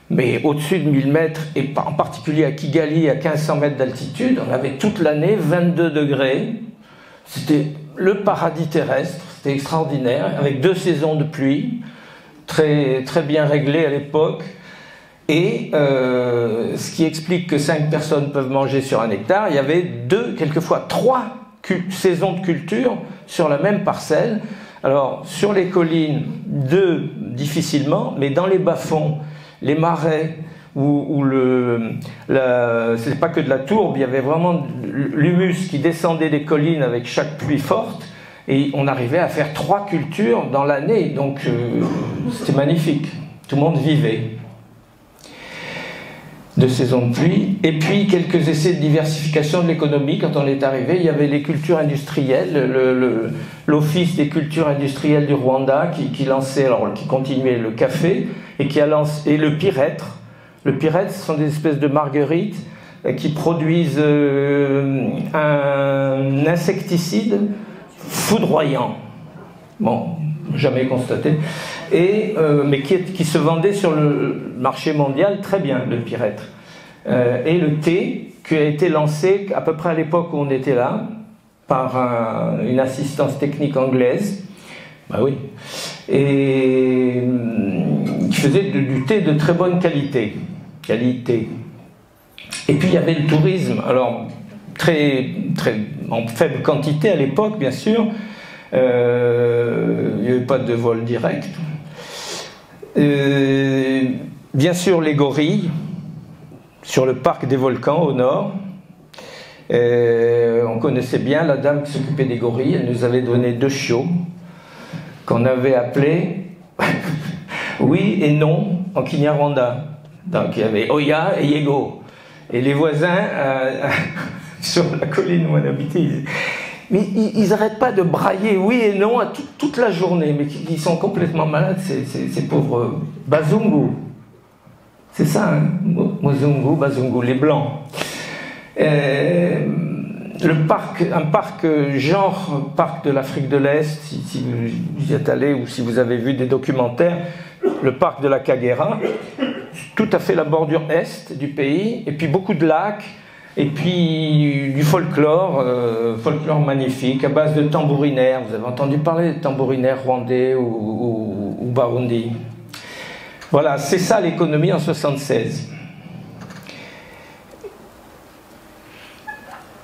mais au-dessus de 1000 mètres, et en particulier à Kigali, à 1500 mètres d'altitude, on avait toute l'année 22 degrés. C'était le paradis terrestre, c'était extraordinaire, avec 2 saisons de pluie, très, très bien réglées à l'époque. Et ce qui explique que 5 personnes peuvent manger sur 1 hectare, il y avait 2, quelquefois 3 saisons de culture sur la même parcelle. Alors, sur les collines, 2 difficilement, mais dans les bas-fonds, les marais, où c'est pas que de la tourbe, il y avait vraiment l'humus qui descendait des collines avec chaque pluie forte, et on arrivait à faire 3 cultures dans l'année, donc c'était magnifique, tout le monde vivait. 2 saisons de pluie, et puis quelques essais de diversification de l'économie. Quand on est arrivé, il y avait les cultures industrielles, l'Office des cultures industrielles du Rwanda qui lançait, alors qui continuait le café, et qui a lancé le pyrètre. Le pyrètre, ce sont des espèces de marguerites qui produisent un insecticide foudroyant. Bon, jamais constaté. Mais qui se vendait sur le marché mondial très bien, le pyrètre. Et le thé, qui a été lancé à peu près à l'époque où on était là, par une assistance technique anglaise, bah oui, et qui faisait du thé de très bonne qualité. Et puis il y avait le tourisme, alors très, très en faible quantité à l'époque, bien sûr. Il n'y avait pas de vol direct. Bien sûr, les gorilles, sur le parc des volcans au nord. On connaissait bien la dame qui s'occupait des gorilles. Elle nous avait donné 2 chiots qu'on avait appelés oui et non en Kinyarwanda. Donc il y avait Oya et Yego. Et les voisins sur la colline où on habitait, mais ils n'arrêtent pas de brailler oui et non toute la journée, mais ils sont complètement malades, ces pauvres Bazungu. C'est ça, hein? Mozungu, Bazungu, les Blancs. Un parc genre parc de l'Afrique de l'Est, si vous y êtes allé ou si vous avez vu des documentaires, le parc de la Kagera, tout à fait la bordure est du pays, et puis beaucoup de lacs, et puis du folklore, folklore magnifique, à base de tambourinaires. Vous avez entendu parler de tambourinaires rwandais ou barundi. Voilà, c'est ça l'économie en 76.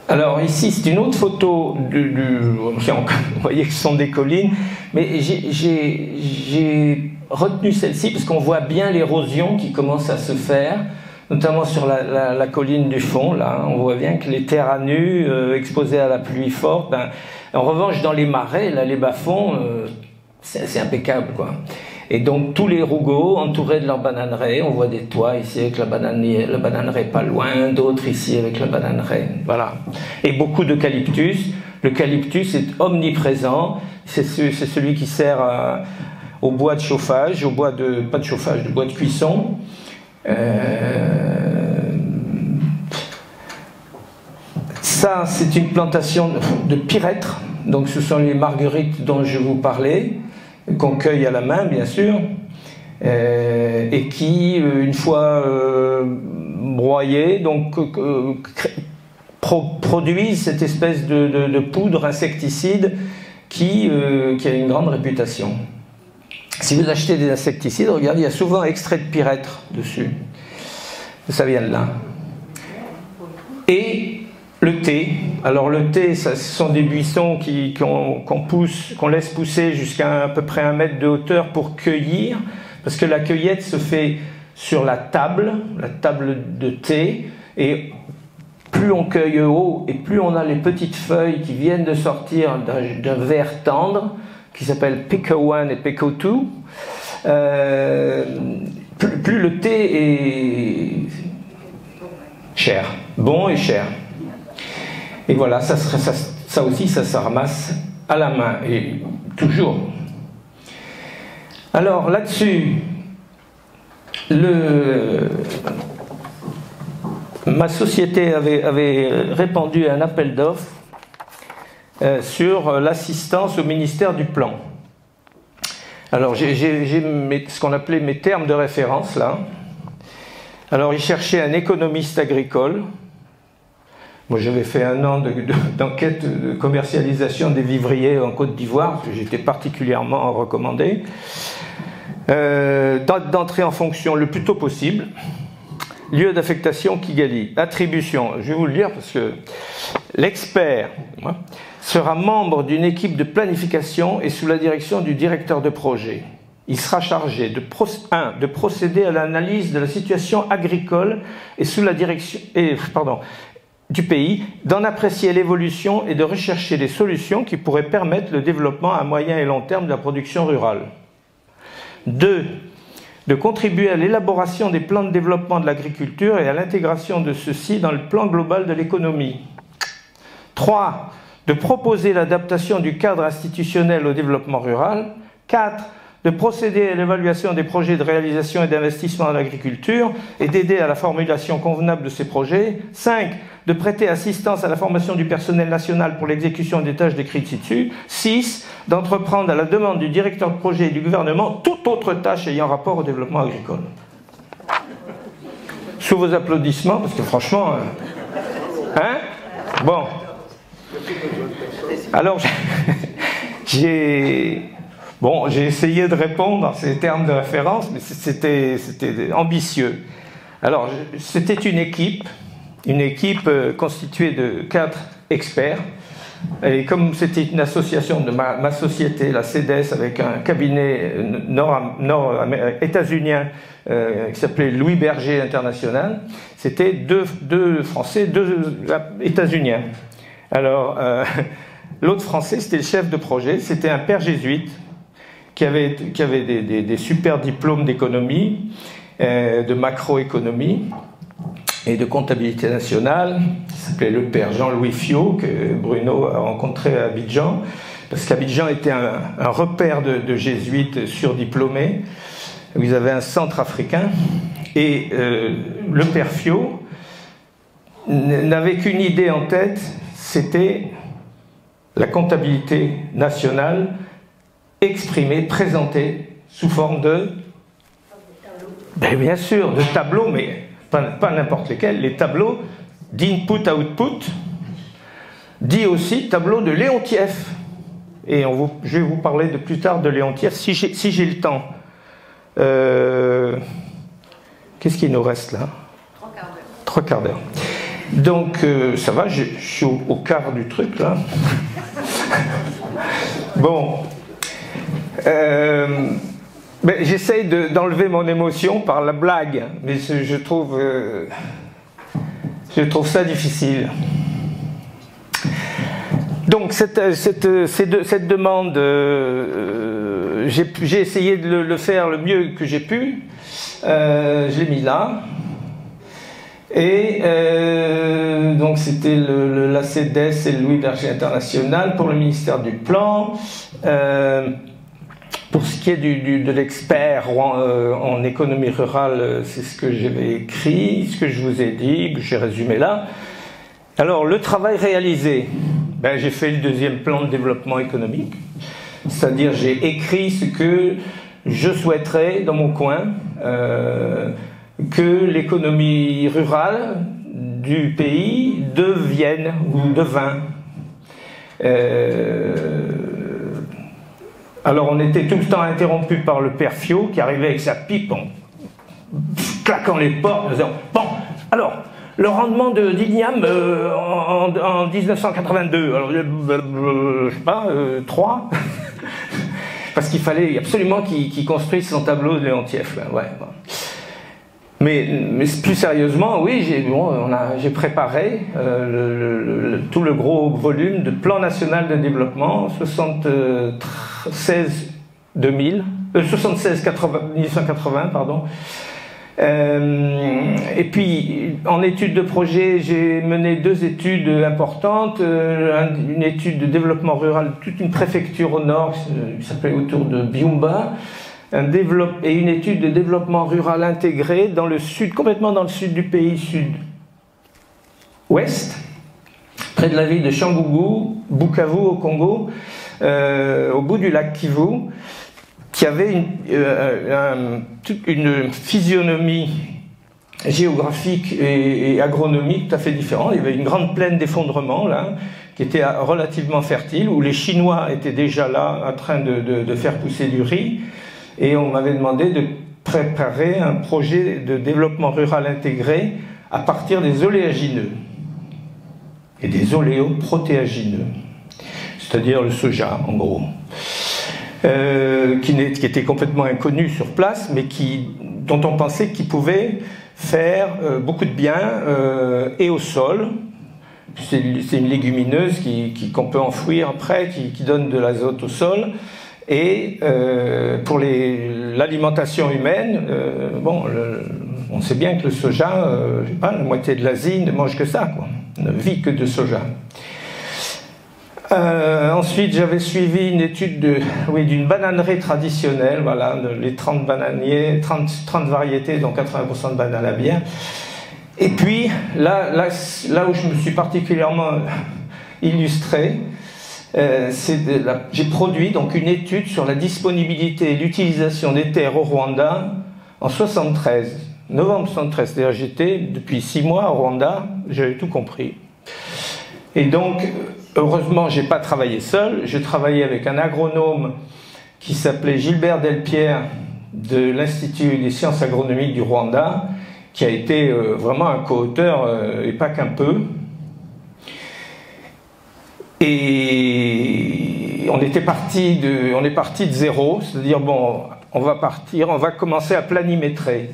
Alors ici, c'est une autre photo vous voyez que ce sont des collines, mais j'ai retenu celle-ci parce qu'on voit bien l'érosion qui commence à se faire, notamment sur la colline du fond, là, on voit bien que les terres à nu, exposées à la pluie forte, ben, en revanche dans les marais, là, les bas-fonds, c'est impeccable, quoi. Et donc tous les rougeaux entourés de leurs bananeraies, on voit des toits ici avec la bananeraie pas loin, d'autres ici avec la bananeraie, voilà. Et beaucoup d'eucalyptus. L'eucalyptus est omniprésent, c'est celui qui sert au bois de chauffage, pas de chauffage, de bois de cuisson. Ça, c'est une plantation de pyrètre, donc ce sont les marguerites dont je vous parlais, qu'on cueille à la main, bien sûr, et qui, une fois broyées, donc produisent cette espèce de poudre insecticide qui a une grande réputation. Si vous achetez des insecticides, regardez, il y a souvent extrait de pyrèthre dessus. Ça vient de là. Et le thé. Alors le thé, ce sont des buissons qu'on laisse pousser jusqu'à à peu près 1 mètre de hauteur pour cueillir, parce que la cueillette se fait sur la table de thé, et plus on cueille haut et plus on a les petites feuilles qui viennent de sortir d'un vert tendre qui s'appelle Pico 1 et Pico 2, plus le thé est cher, bon et cher. Et voilà, ça aussi, ça se ramasse à la main, et toujours. Alors là-dessus, ma société avait répandu un appel d'offres sur l'assistance au ministère du Plan. Alors j'ai ce qu'on appelait mes termes de référence là. Alors ils cherchaient un économiste agricole. Moi j'avais fait 1 an d'enquête de commercialisation des vivriers en Côte d'Ivoire, que j'étais particulièrement recommandé. D'entrée en fonction le plus tôt possible. Lieu d'affectation Kigali. Attribution, je vais vous le dire parce que l'expert sera membre d'une équipe de planification et sous la direction du directeur de projet. Il sera chargé de procéder à l'analyse de la situation agricole et sous la direction du pays, d'en apprécier l'évolution et de rechercher des solutions qui pourraient permettre le développement à moyen et long terme de la production rurale. 2. De contribuer à l'élaboration des plans de développement de l'agriculture et à l'intégration de ceux-ci dans le plan global de l'économie. 3. De proposer l'adaptation du cadre institutionnel au développement rural. 4. De procéder à l'évaluation des projets de réalisation et d'investissement dans l'agriculture et d'aider à la formulation convenable de ces projets. 5. De prêter assistance à la formation du personnel national pour l'exécution des tâches décrites ci-dessus. 6. D'entreprendre à la demande du directeur de projet et du gouvernement toute autre tâche ayant rapport au développement agricole. Sous vos applaudissements, parce que franchement... Hein? Bon. Alors, j'ai essayé de répondre dans ces termes de référence, mais c'était ambitieux. Alors, c'était une équipe constituée de 4 experts. Et comme c'était une association de ma société, la CEDES, avec un cabinet états-unien qui s'appelait Louis Berger International, c'était 2 Français, 2 états-uniens. Alors, l'autre Français, c'était le chef de projet, c'était un père jésuite qui avait des super diplômes d'économie, de macroéconomie et de comptabilité nationale, qui s'appelait le père Jean-Louis Fiot, que Bruno a rencontré à Abidjan, parce qu'Abidjan était un repère de jésuites surdiplômés, où ils avaient un centre africain, et le père Fiot n'avait qu'une idée en tête, c'était la comptabilité nationale exprimée, présentée sous forme de... Ben bien sûr, de tableaux, mais pas n'importe lesquels, les tableaux d'input-output, dit aussi tableau de Léontief. Et je vais vous parler de plus tard de Léontief, si j'ai le temps. Qu'est-ce qu'il nous reste là? 3 quarts d'heure. Donc, ça va, je suis au quart du truc là. Bon. J'essaye d'enlever mon émotion par la blague, mais je trouve ça difficile. Donc cette demande, j'ai essayé de le faire le mieux que j'ai pu. Je l'ai mis là. Et donc c'était la CEDES et le Louis Berger International pour le ministère du Plan. Pour ce qui est de l'expert en économie rurale, c'est ce que j'avais écrit, ce que je vous ai dit, que j'ai résumé là. Alors, le travail réalisé, j'ai fait le 2e plan de développement économique, c'est-à-dire j'ai écrit ce que je souhaiterais dans mon coin, que l'économie rurale du pays devienne ou devint. Alors on était tout le temps interrompu par le père Fiot qui arrivait avec sa pipe en claquant les portes, en disant « Bon, alors, le rendement d'Ignam en 1982, alors je sais pas, 3 ?» Parce qu'il fallait absolument qu'il construise son tableau de Léontief. Ouais, bon. Mais plus sérieusement, oui, j'ai préparé tout le gros volume de Plan national de développement 1980, pardon. Et puis, en études de projet, j'ai mené 2 études importantes. Une étude de développement rural, toute une préfecture au nord, qui s'appelait autour de Byumba. Et une étude de développement rural intégré dans le sud, complètement dans le sud du pays, sud-ouest, près de la ville de Changougou, Bukavu au Congo, au bout du lac Kivu, qui avait une physionomie géographique et agronomique tout à fait différente. Il y avait une grande plaine d'effondrement là, qui était relativement fertile, où les Chinois étaient déjà là en train de faire pousser du riz. Et on m'avait demandé de préparer un projet de développement rural intégré à partir des oléagineux et des oléoprotéagineux, c'est-à-dire le soja en gros, qui était complètement inconnu sur place, mais dont on pensait qu'il pouvait faire beaucoup de bien et au sol. C'est une légumineuse qu'on peut enfouir après, qui donne de l'azote au sol. Et pour l'alimentation humaine, on sait bien que le soja, je sais pas, la moitié de l'Asie ne mange que ça, quoi, ne vit que de soja. Ensuite, j'avais suivi une étude d'une bananerie traditionnelle, voilà, les 30 bananiers, 30 variétés, dont 80% de bananes à bière. Et puis, là où je me suis particulièrement illustré, j'ai produit donc une étude sur la disponibilité et l'utilisation des terres au Rwanda en 73, novembre 73. C'est-à-dire j'étais depuis 6 mois au Rwanda, j'avais tout compris. Et donc, heureusement, j'ai pas travaillé seul. J'ai travaillé avec un agronome qui s'appelait Gilbert Delpierre de l'Institut des sciences agronomiques du Rwanda, qui a été vraiment un co-auteur et pas qu'un peu. Et on est parti de zéro, c'est-à-dire bon, on va commencer à planimétrer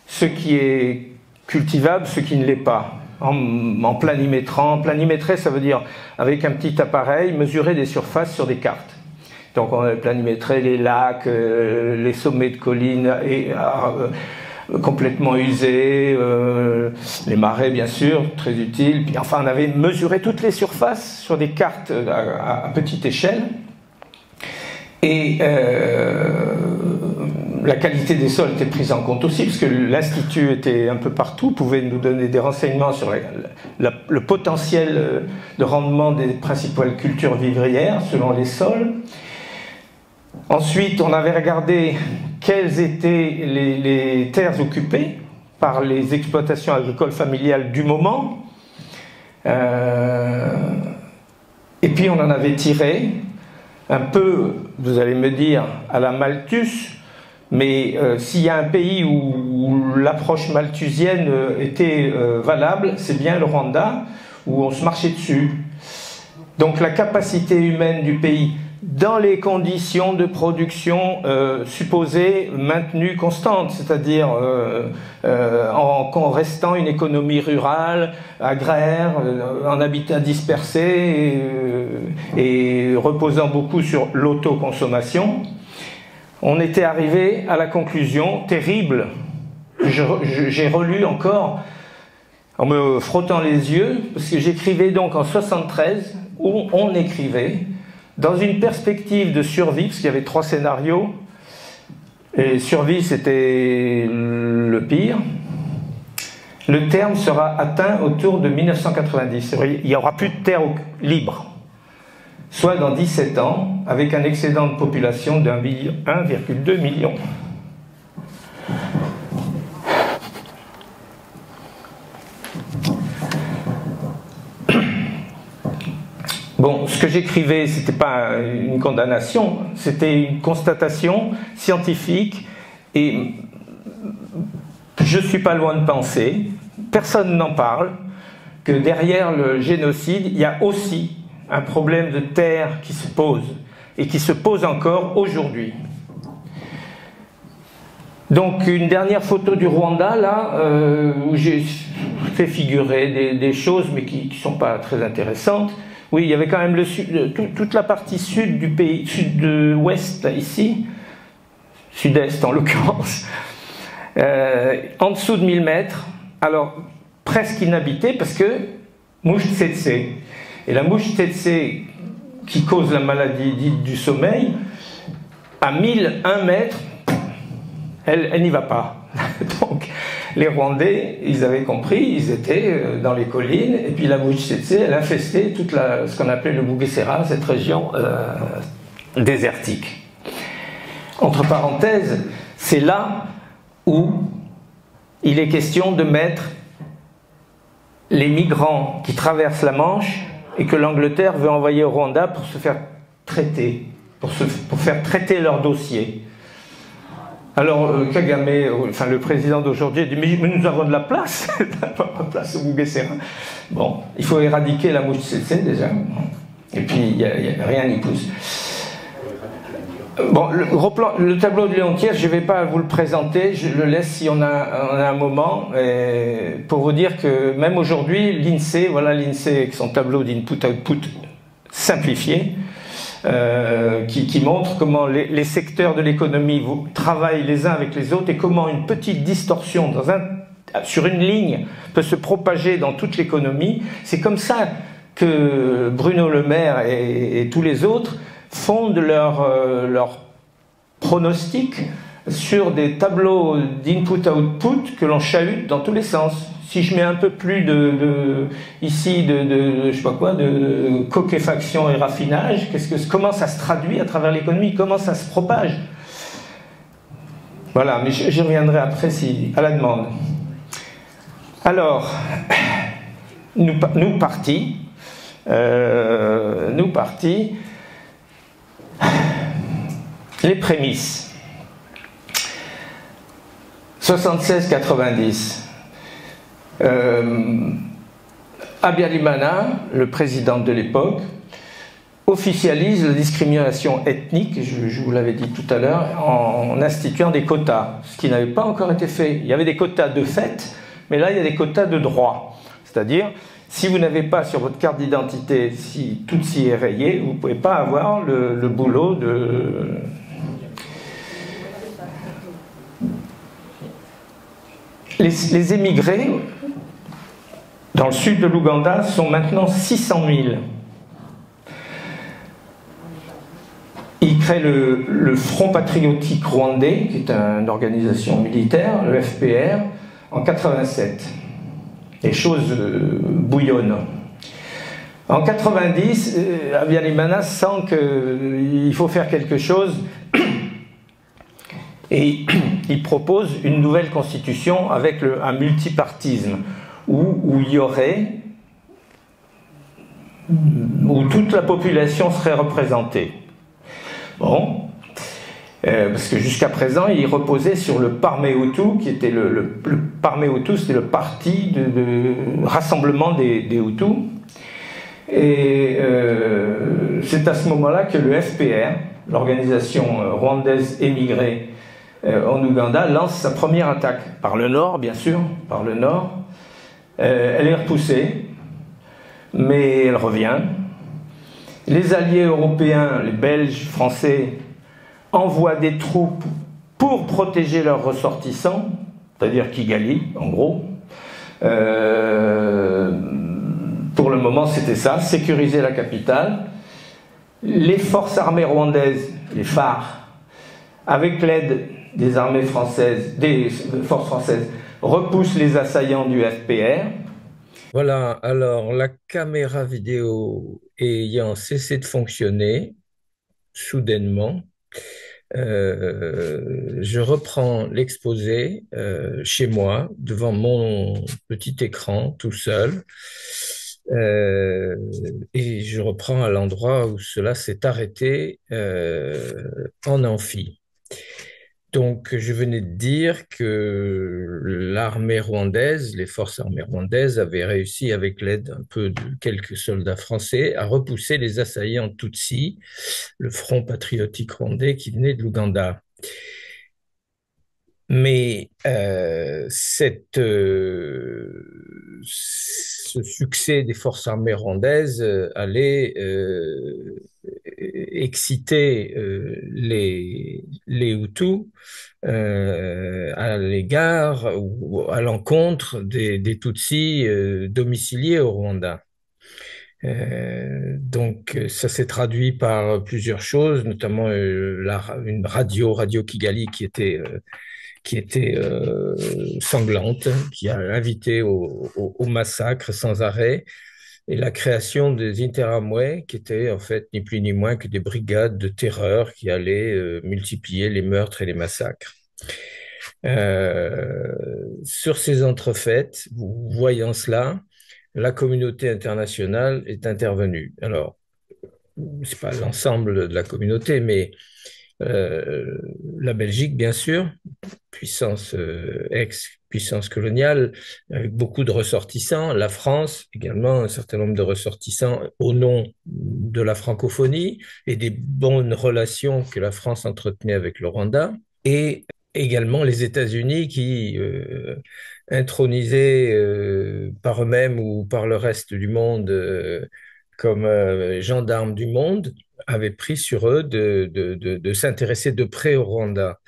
ce qui est cultivable, ce qui ne l'est pas, en planimétrant. Planimétrer, ça veut dire avec un petit appareil mesurer des surfaces sur des cartes. Donc on a planimétré les lacs, les sommets de collines complètement usés, les marais bien sûr, très utiles. Puis enfin on avait mesuré toutes les surfaces sur des cartes à petite échelle. Et la qualité des sols était prise en compte aussi, parce que l'Institut était un peu partout, pouvait nous donner des renseignements sur le potentiel de rendement des principales cultures vivrières selon les sols. Ensuite, on avait regardé quelles étaient les terres occupées par les exploitations agricoles familiales du moment. Et puis on en avait tiré un peu, vous allez me dire, à la Malthus, mais s'il y a un pays où l'approche malthusienne était valable, c'est bien le Rwanda, où on se marchait dessus. Donc la capacité humaine du pays, dans les conditions de production supposées maintenues constantes, c'est-à-dire en restant une économie rurale, agraire, en habitat dispersé et reposant beaucoup sur l'autoconsommation, on était arrivé à la conclusion terrible. J'ai relu encore en me frottant les yeux, parce que j'écrivais donc en 73, où on écrivait dans une perspective de survie, parce qu'il y avait 3 scénarios, et survie c'était le pire, le terme sera atteint autour de 1990. Il n'y aura plus de terre libre, soit dans 17 ans, avec un excédent de population de 1,2 million. Bon, ce que j'écrivais, c'était pas une condamnation, c'était une constatation scientifique, et je suis pas loin de penser, personne n'en parle, que derrière le génocide, il y a aussi un problème de terre qui se pose, et qui se pose encore aujourd'hui. Donc une dernière photo du Rwanda, là, où j'ai fait figurer des choses, mais qui ne sont pas très intéressantes. Oui, il y avait quand même toute la partie sud du pays, sud-ouest, là, ici, sud-est en l'occurrence, en dessous de 1000 mètres, alors presque inhabité, parce que mouche tsetse. Et la mouche tsetse, qui cause la maladie dite du sommeil, à 1001 mètres, elle n'y va pas. Donc, les Rwandais, ils avaient compris, ils étaient dans les collines, et puis la mouche tsetse, elle infestait toute ce qu'on appelait le Bugesera, cette région désertique. Entre parenthèses, c'est là où il est question de mettre les migrants qui traversent la Manche et que l'Angleterre veut envoyer au Rwanda pour se faire traiter, pour faire traiter leur dossier. Alors Kagame, enfin le président d'aujourd'hui, a dit mais nous avons de la place, de la place au Bugesera. Bon, il faut éradiquer la mouche tsetse déjà, et puis rien n'y pousse. Bon, le tableau de Léontief, je ne vais pas vous le présenter, je le laisse si on a un moment, pour vous dire que même aujourd'hui, l'INSEE, voilà l'INSEE avec son tableau d'input-output simplifié, qui montre comment les secteurs de l'économie travaillent les uns avec les autres et comment une petite distorsion sur une ligne peut se propager dans toute l'économie. C'est comme ça que Bruno Le Maire et tous les autres fondent leur pronostic sur des tableaux d'input-output que l'on chahute dans tous les sens. Si je mets un peu plus ici de je sais pas quoi, de coquefaction et raffinage, comment ça se traduit à travers l'économie, comment ça se propage? Voilà, mais je reviendrai après à la demande. Alors, nous partis, les prémices. 76-90. Habyarimana, le président de l'époque, officialise la discrimination ethnique, je vous l'avais dit tout à l'heure, en instituant des quotas, ce qui n'avait pas encore été fait. Il y avait des quotas de fait, mais là il y a des quotas de droit. C'est-à-dire, si vous n'avez pas sur votre carte d'identité, si Tutsi est rayé, vous ne pouvez pas avoir le boulot de... Les émigrés dans le sud de l'Ouganda sont maintenant 600 000. Ils créent le Front patriotique rwandais, qui est une organisation militaire, le FPR, en 87. Les choses bouillonnent. En 90, Habyarimana sent qu'il faut faire quelque chose et il propose une nouvelle constitution avec un multipartisme où il y aurait, où toute la population serait représentée. Bon, parce que jusqu'à présent, il reposait sur le Parmehutu, qui était le Parmehutu, c'était le parti de rassemblement des Hutus. Et c'est à ce moment-là que le FPR, l'organisation rwandaise émigrée en Ouganda, lance sa première attaque, par le nord, bien sûr, par le nord. Elle est repoussée, mais elle revient. Les alliés européens, les Belges, Français, envoient des troupes pour protéger leurs ressortissants, c'est-à-dire Kigali, en gros. Pour le moment, c'était ça, sécuriser la capitale. Les forces armées rwandaises, les phares, avec l'aide des armées françaises, des forces françaises, repoussent les assaillants du FPR. Voilà, alors la caméra vidéo ayant cessé de fonctionner, soudainement, je reprends l'exposé chez moi, devant mon petit écran, tout seul. Euh, et je reprends à l'endroit où cela s'est arrêté en amphi. Donc, je venais de dire que l'armée rwandaise, les forces armées rwandaises avaient réussi, avec l'aide un peu de quelques soldats français, à repousser les assaillants Tutsis, le Front patriotique rwandais qui venait de l'Ouganda. Mais ce succès des forces armées rwandaises allait exciter les Hutus à l'égard ou à l'encontre des Tutsis domiciliés au Rwanda. Donc, ça s'est traduit par plusieurs choses, notamment une Radio Kigali, qui était sanglante, qui a invité au massacre sans arrêt, et la création des Interamwe, qui étaient en fait ni plus ni moins que des brigades de terreur qui allaient multiplier les meurtres et les massacres. Sur ces entrefaites, voyant cela, la communauté internationale est intervenue. Alors, c'est pas l'ensemble de la communauté, mais euh, la Belgique, bien sûr, puissance ex-puissance coloniale, avec beaucoup de ressortissants, la France également, un certain nombre de ressortissants au nom de la francophonie et des bonnes relations que la France entretenait avec le Rwanda, et également les États-Unis qui intronisés par eux-mêmes ou par le reste du monde comme gendarmes du monde, avaient pris sur eux de s'intéresser de près au Rwanda.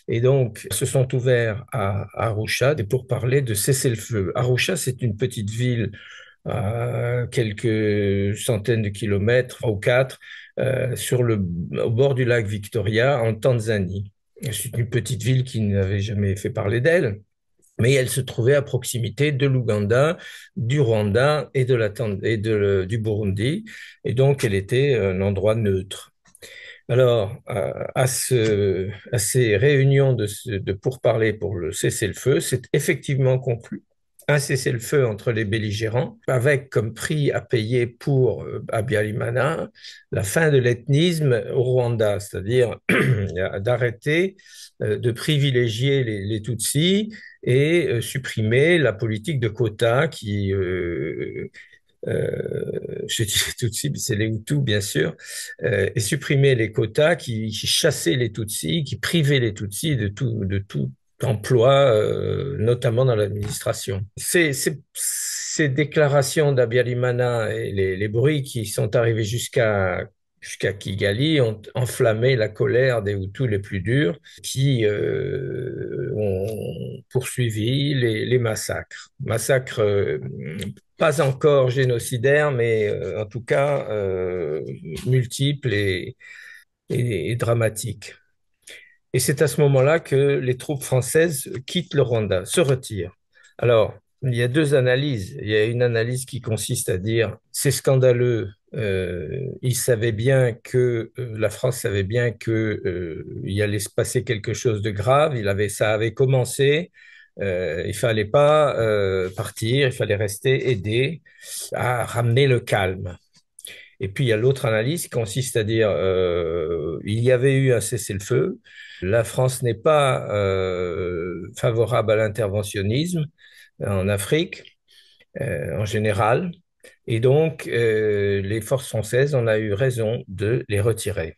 Et donc, se sont ouverts à Arusha pour parler de cessez-le-feu. Arusha, c'est une petite ville à quelques centaines de kilomètres ou quatre au bord du lac Victoria en Tanzanie. C'est une petite ville qui n'avait jamais fait parler d'elle, mais elle se trouvait à proximité de l'Ouganda, du Rwanda et du Burundi, et donc elle était un endroit neutre. Alors, à ces réunions de pourparlers pour le cessez-le-feu, c'est effectivement conclu un cessez-le-feu entre les belligérants, avec comme prix à payer pour Abiyarimana la fin de l'ethnisme au Rwanda, c'est-à-dire d'arrêter de privilégier les Tutsis et supprimer la politique de quotas je dis les Tutsis, mais c'est les Hutus, bien sûr, et supprimer les quotas qui chassaient les Tutsis, qui privaient les Tutsis de tout emploi, notamment dans l'administration. Ces déclarations d'Abiyarimana et les bruits qui sont arrivés jusqu'à Kigali ont enflammé la colère des Hutus les plus durs qui ont poursuivi les massacres. Massacres pas encore génocidaires, mais en tout cas multiples et dramatiques. Et c'est à ce moment-là que les troupes françaises quittent le Rwanda, se retirent. Alors, il y a deux analyses. Il y a une analyse qui consiste à dire c'est scandaleux. Ils savaient bien que la France savait bien que il allait se passer quelque chose de grave. Ça avait commencé. Il fallait pas partir. Il fallait rester aider à ramener le calme. Et puis il y a l'autre analyse qui consiste à dire il y avait eu un cessez-le-feu. La France n'est pas favorable à l'interventionnisme en Afrique en général. Et donc, les forces françaises, on a eu raison de les retirer.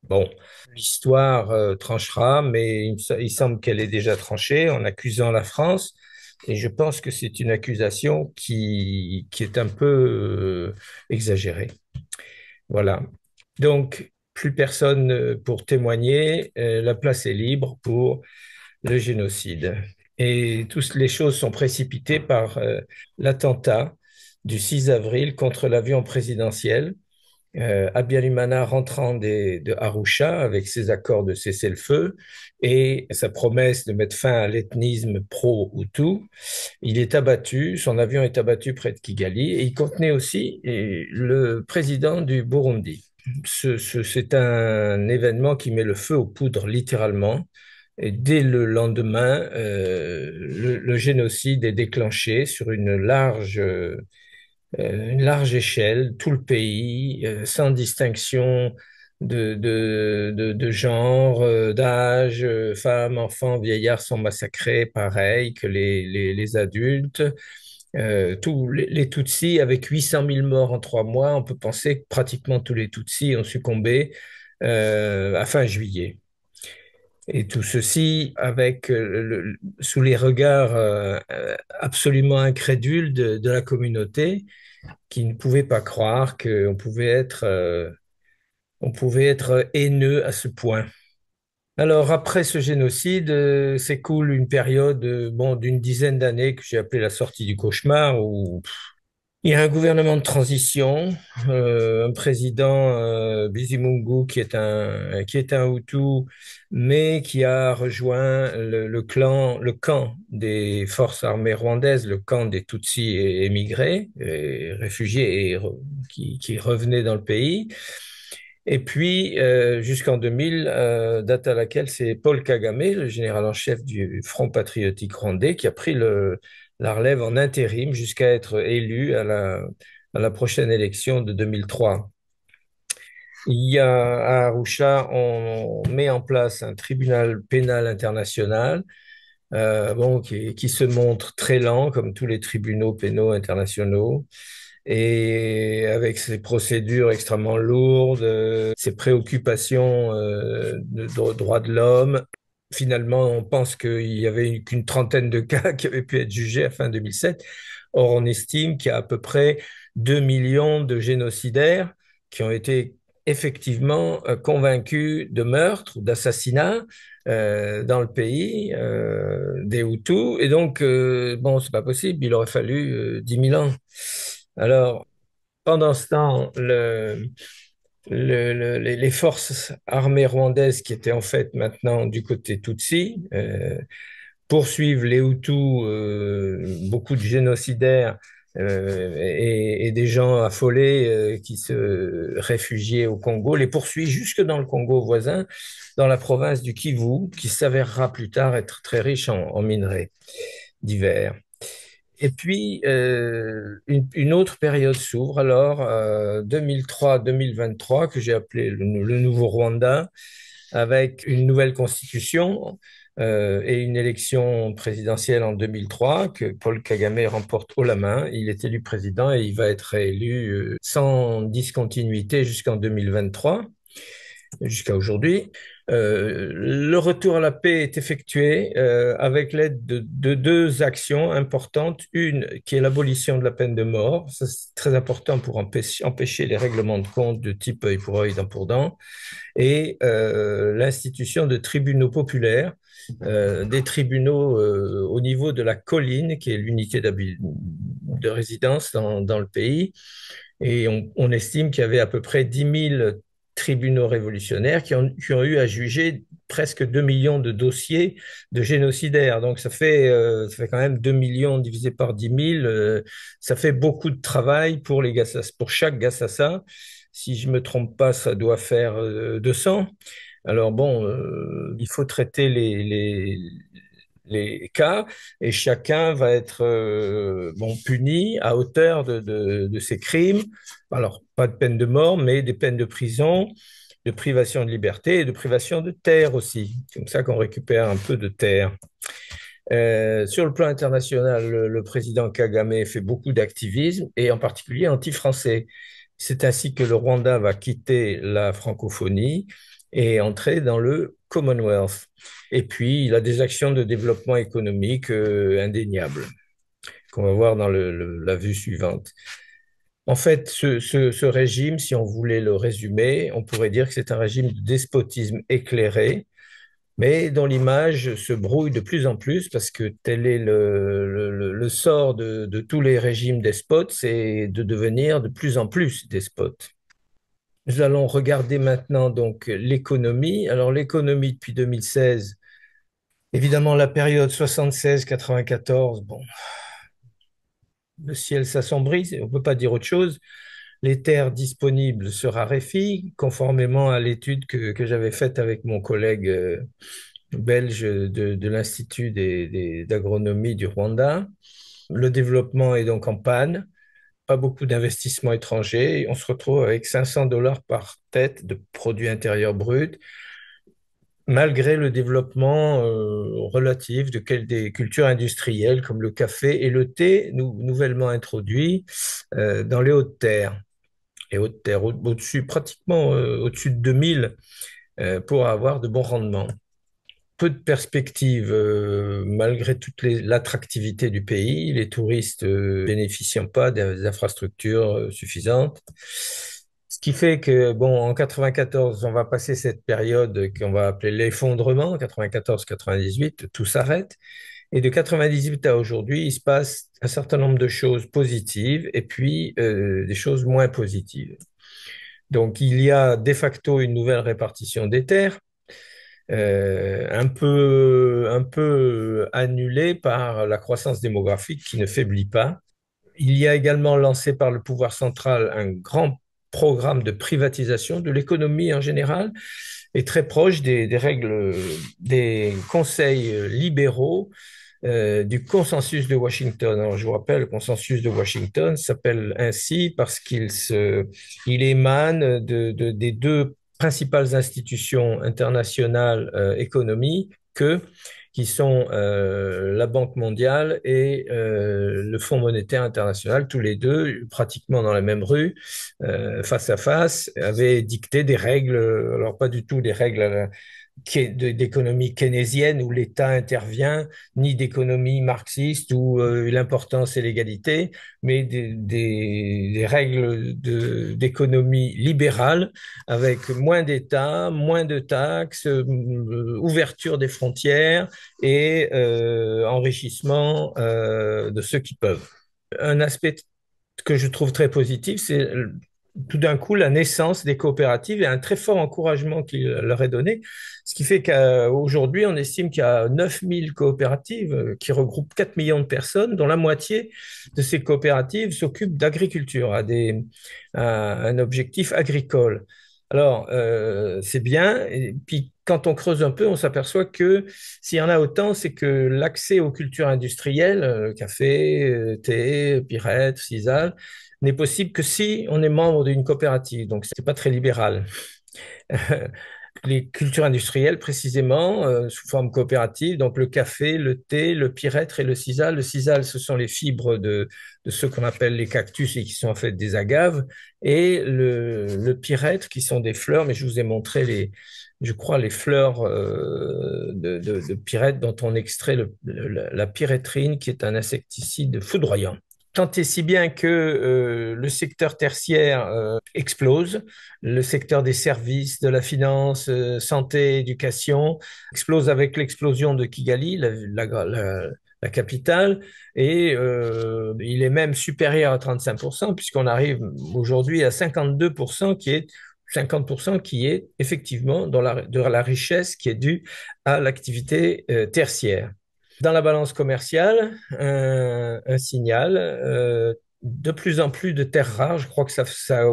Bon, l'histoire tranchera, mais il semble qu'elle est déjà tranchée en accusant la France. Et je pense que c'est une accusation qui est un peu exagérée. Voilà. Donc, plus personne pour témoigner, la place est libre pour le génocide. Et toutes les choses sont précipitées par l'attentat du 6 avril contre l'avion présidentiel. Abiyarimana rentrant de Arusha avec ses accords de cessez-le-feu et sa promesse de mettre fin à l'ethnisme pro-Hutu, il est abattu, son avion est abattu près de Kigali et il contenait aussi le président du Burundi. C'est un événement qui met le feu aux poudres littéralement. Et dès le lendemain, le génocide est déclenché sur une large une large échelle, tout le pays, sans distinction de genre, d'âge, femmes, enfants, vieillards sont massacrés, pareil que les adultes. Tous les Tutsis, avec 800 000 morts en 3 mois, on peut penser que pratiquement tous les Tutsis ont succombé à fin juillet. Et tout ceci avec sous les regards absolument incrédules de la communauté qui ne pouvait pas croire on pouvait être haineux à ce point. Alors après ce génocide, s'écoule une période bon, d'une dizaine d'années que j'ai appelée la sortie du cauchemar, où il y a un gouvernement de transition, un président Bizimungu qui est un Hutu, mais qui a rejoint le camp des forces armées rwandaises, le camp des Tutsis émigrés, et réfugiés qui revenaient dans le pays. Et puis jusqu'en 2000, date à laquelle c'est Paul Kagame, le général en chef du Front patriotique rwandais, qui a pris la relève en intérim jusqu'à être élu à la prochaine élection de 2003. Il y a à Arusha, on met en place un tribunal pénal international, bon, qui se montre très lent, comme tous les tribunaux pénaux internationaux, et avec ses procédures extrêmement lourdes, ses préoccupations de droits de l'homme. Finalement, on pense qu'il y avait qu'une trentaine de cas qui avaient pu être jugés à fin 2007. Or, on estime qu'il y a à peu près 2 millions de génocidaires qui ont été effectivement convaincus de meurtre ou d'assassinat dans le pays, des Hutus. Et donc, bon, c'est pas possible, il aurait fallu 10 000 ans. Alors, pendant ce temps, les forces armées rwandaises, qui étaient en fait maintenant du côté Tutsi, poursuivent les Hutus, beaucoup de génocidaires et des gens affolés qui se réfugiaient au Congo, les poursuivent jusque dans le Congo voisin, dans la province du Kivu, qui s'avérera plus tard être très riche en minerais divers. Et puis, une autre période s'ouvre, alors 2003-2023, que j'ai appelé le nouveau Rwanda, avec une nouvelle constitution et une élection présidentielle en 2003 que Paul Kagame remporte haut la main. Il est élu président et il va être élu sans discontinuité jusqu'en 2023, jusqu'à aujourd'hui. Le retour à la paix est effectué avec l'aide de deux actions importantes. Une qui est l'abolition de la peine de mort. Ça, c'est très important pour empêcher les règlements de compte de type œil pour œil, dent pour dent. Et l'institution de tribunaux populaires, des tribunaux au niveau de la colline, qui est l'unité de résidence dans le pays. Et on estime qu'il y avait à peu près 10 000 tribunaux révolutionnaires qui ont eu à juger presque 2 millions de dossiers de génocidaires. Donc ça fait quand même 2 millions divisé par 10 000. Ça fait beaucoup de travail pour pour chaque Gassassa. Si je me trompe pas, ça doit faire 200. Alors bon, il faut traiter les cas et chacun va être bon, puni à hauteur de ses crimes. Alors, pas de peine de mort, mais des peines de prison, de privation de liberté et de privation de terre aussi. C'est comme ça qu'on récupère un peu de terre. Sur le plan international, le président Kagame fait beaucoup d'activisme et en particulier anti-français. C'est ainsi que le Rwanda va quitter la francophonie et entrer dans le Commonwealth. Et puis, il a des actions de développement économique indéniables qu'on va voir dans la vue suivante. En fait, ce régime, si on voulait le résumer, on pourrait dire que c'est un régime de despotisme éclairé, mais dont l'image se brouille de plus en plus parce que tel est le sort de tous les régimes despotes, c'est de devenir de plus en plus despotes. Nous allons regarder maintenant donc l'économie. Alors l'économie depuis 2016, évidemment la période 76-94, bon, le ciel s'assombrit, on ne peut pas dire autre chose. Les terres disponibles se raréfient, conformément à l'étude que j'avais faite avec mon collègue belge de l'Institut d'agronomie du Rwanda. Le développement est donc en panne pas beaucoup d'investissements étrangers. On se retrouve avec 500 dollars par tête de produit intérieur brut, malgré le développement relatif des cultures industrielles comme le café et le thé, nouvellement introduits dans les Hautes-Terres. Les Hautes-Terres, au-dessus, pratiquement au-dessus de 2000 pour avoir de bons rendements. Peu de perspectives malgré toute l'attractivité du pays, les touristes bénéficiant pas des infrastructures suffisantes. Ce qui fait que, bon, en 94, on va passer cette période qu'on va appeler l'effondrement, 94-98, tout s'arrête. Et de 98 à aujourd'hui, il se passe un certain nombre de choses positives et puis des choses moins positives. Donc, il y a de facto une nouvelle répartition des terres, un peu annulée par la croissance démographique qui ne faiblit pas. Il y a également lancé par le pouvoir central un grand programme de privatisation de l'économie en général et très proche des règles des conseils libéraux du consensus de Washington. Alors, je vous rappelle, le consensus de Washington s'appelle ainsi parce il émane des deux principales institutions internationales économiques qui sont la Banque mondiale et le Fonds monétaire international, tous les deux pratiquement dans la même rue, face à face, avaient dicté des règles, alors pas du tout des règles d'économie keynésienne où l'État intervient, ni d'économie marxiste où l'importance est l'égalité, mais des règles d'économie libérale avec moins d'État, moins de taxes, ouverture des frontières et enrichissement de ceux qui peuvent. Un aspect que je trouve très positif, c'est tout d'un coup la naissance des coopératives et un très fort encouragement qu'il leur est donné, ce qui fait qu'aujourd'hui, on estime qu'il y a 9000 coopératives qui regroupent 4 millions de personnes, dont la moitié de ces coopératives s'occupent d'agriculture, à un objectif agricole. Alors, c'est bien. Et puis, quand on creuse un peu, on s'aperçoit que s'il y en a autant, c'est que l'accès aux cultures industrielles, café, thé, Pirette, Sisal, n'est possible que si on est membre d'une coopérative. Donc, c'est pas très libéral. Les cultures industrielles, précisément, sous forme coopérative, donc le café, le thé, le pyrètre et le sisal. Le sisal, ce sont les fibres de ce qu'on appelle les cactus et qui sont en fait des agaves, et le pyrètre, qui sont des fleurs, mais je vous ai montré je crois, les fleurs de pyrètre dont on extrait la pyrétrine, qui est un insecticide foudroyant. Tant et si bien que le secteur tertiaire explose, le secteur des services, de la finance, santé, éducation, explose avec l'explosion de Kigali, la capitale, et il est même supérieur à 35%, puisqu'on arrive aujourd'hui à 52%, 50% qui est effectivement de la richesse qui est due à l'activité tertiaire. Dans la balance commerciale, un signal, de plus en plus de terres rares. Je crois que ça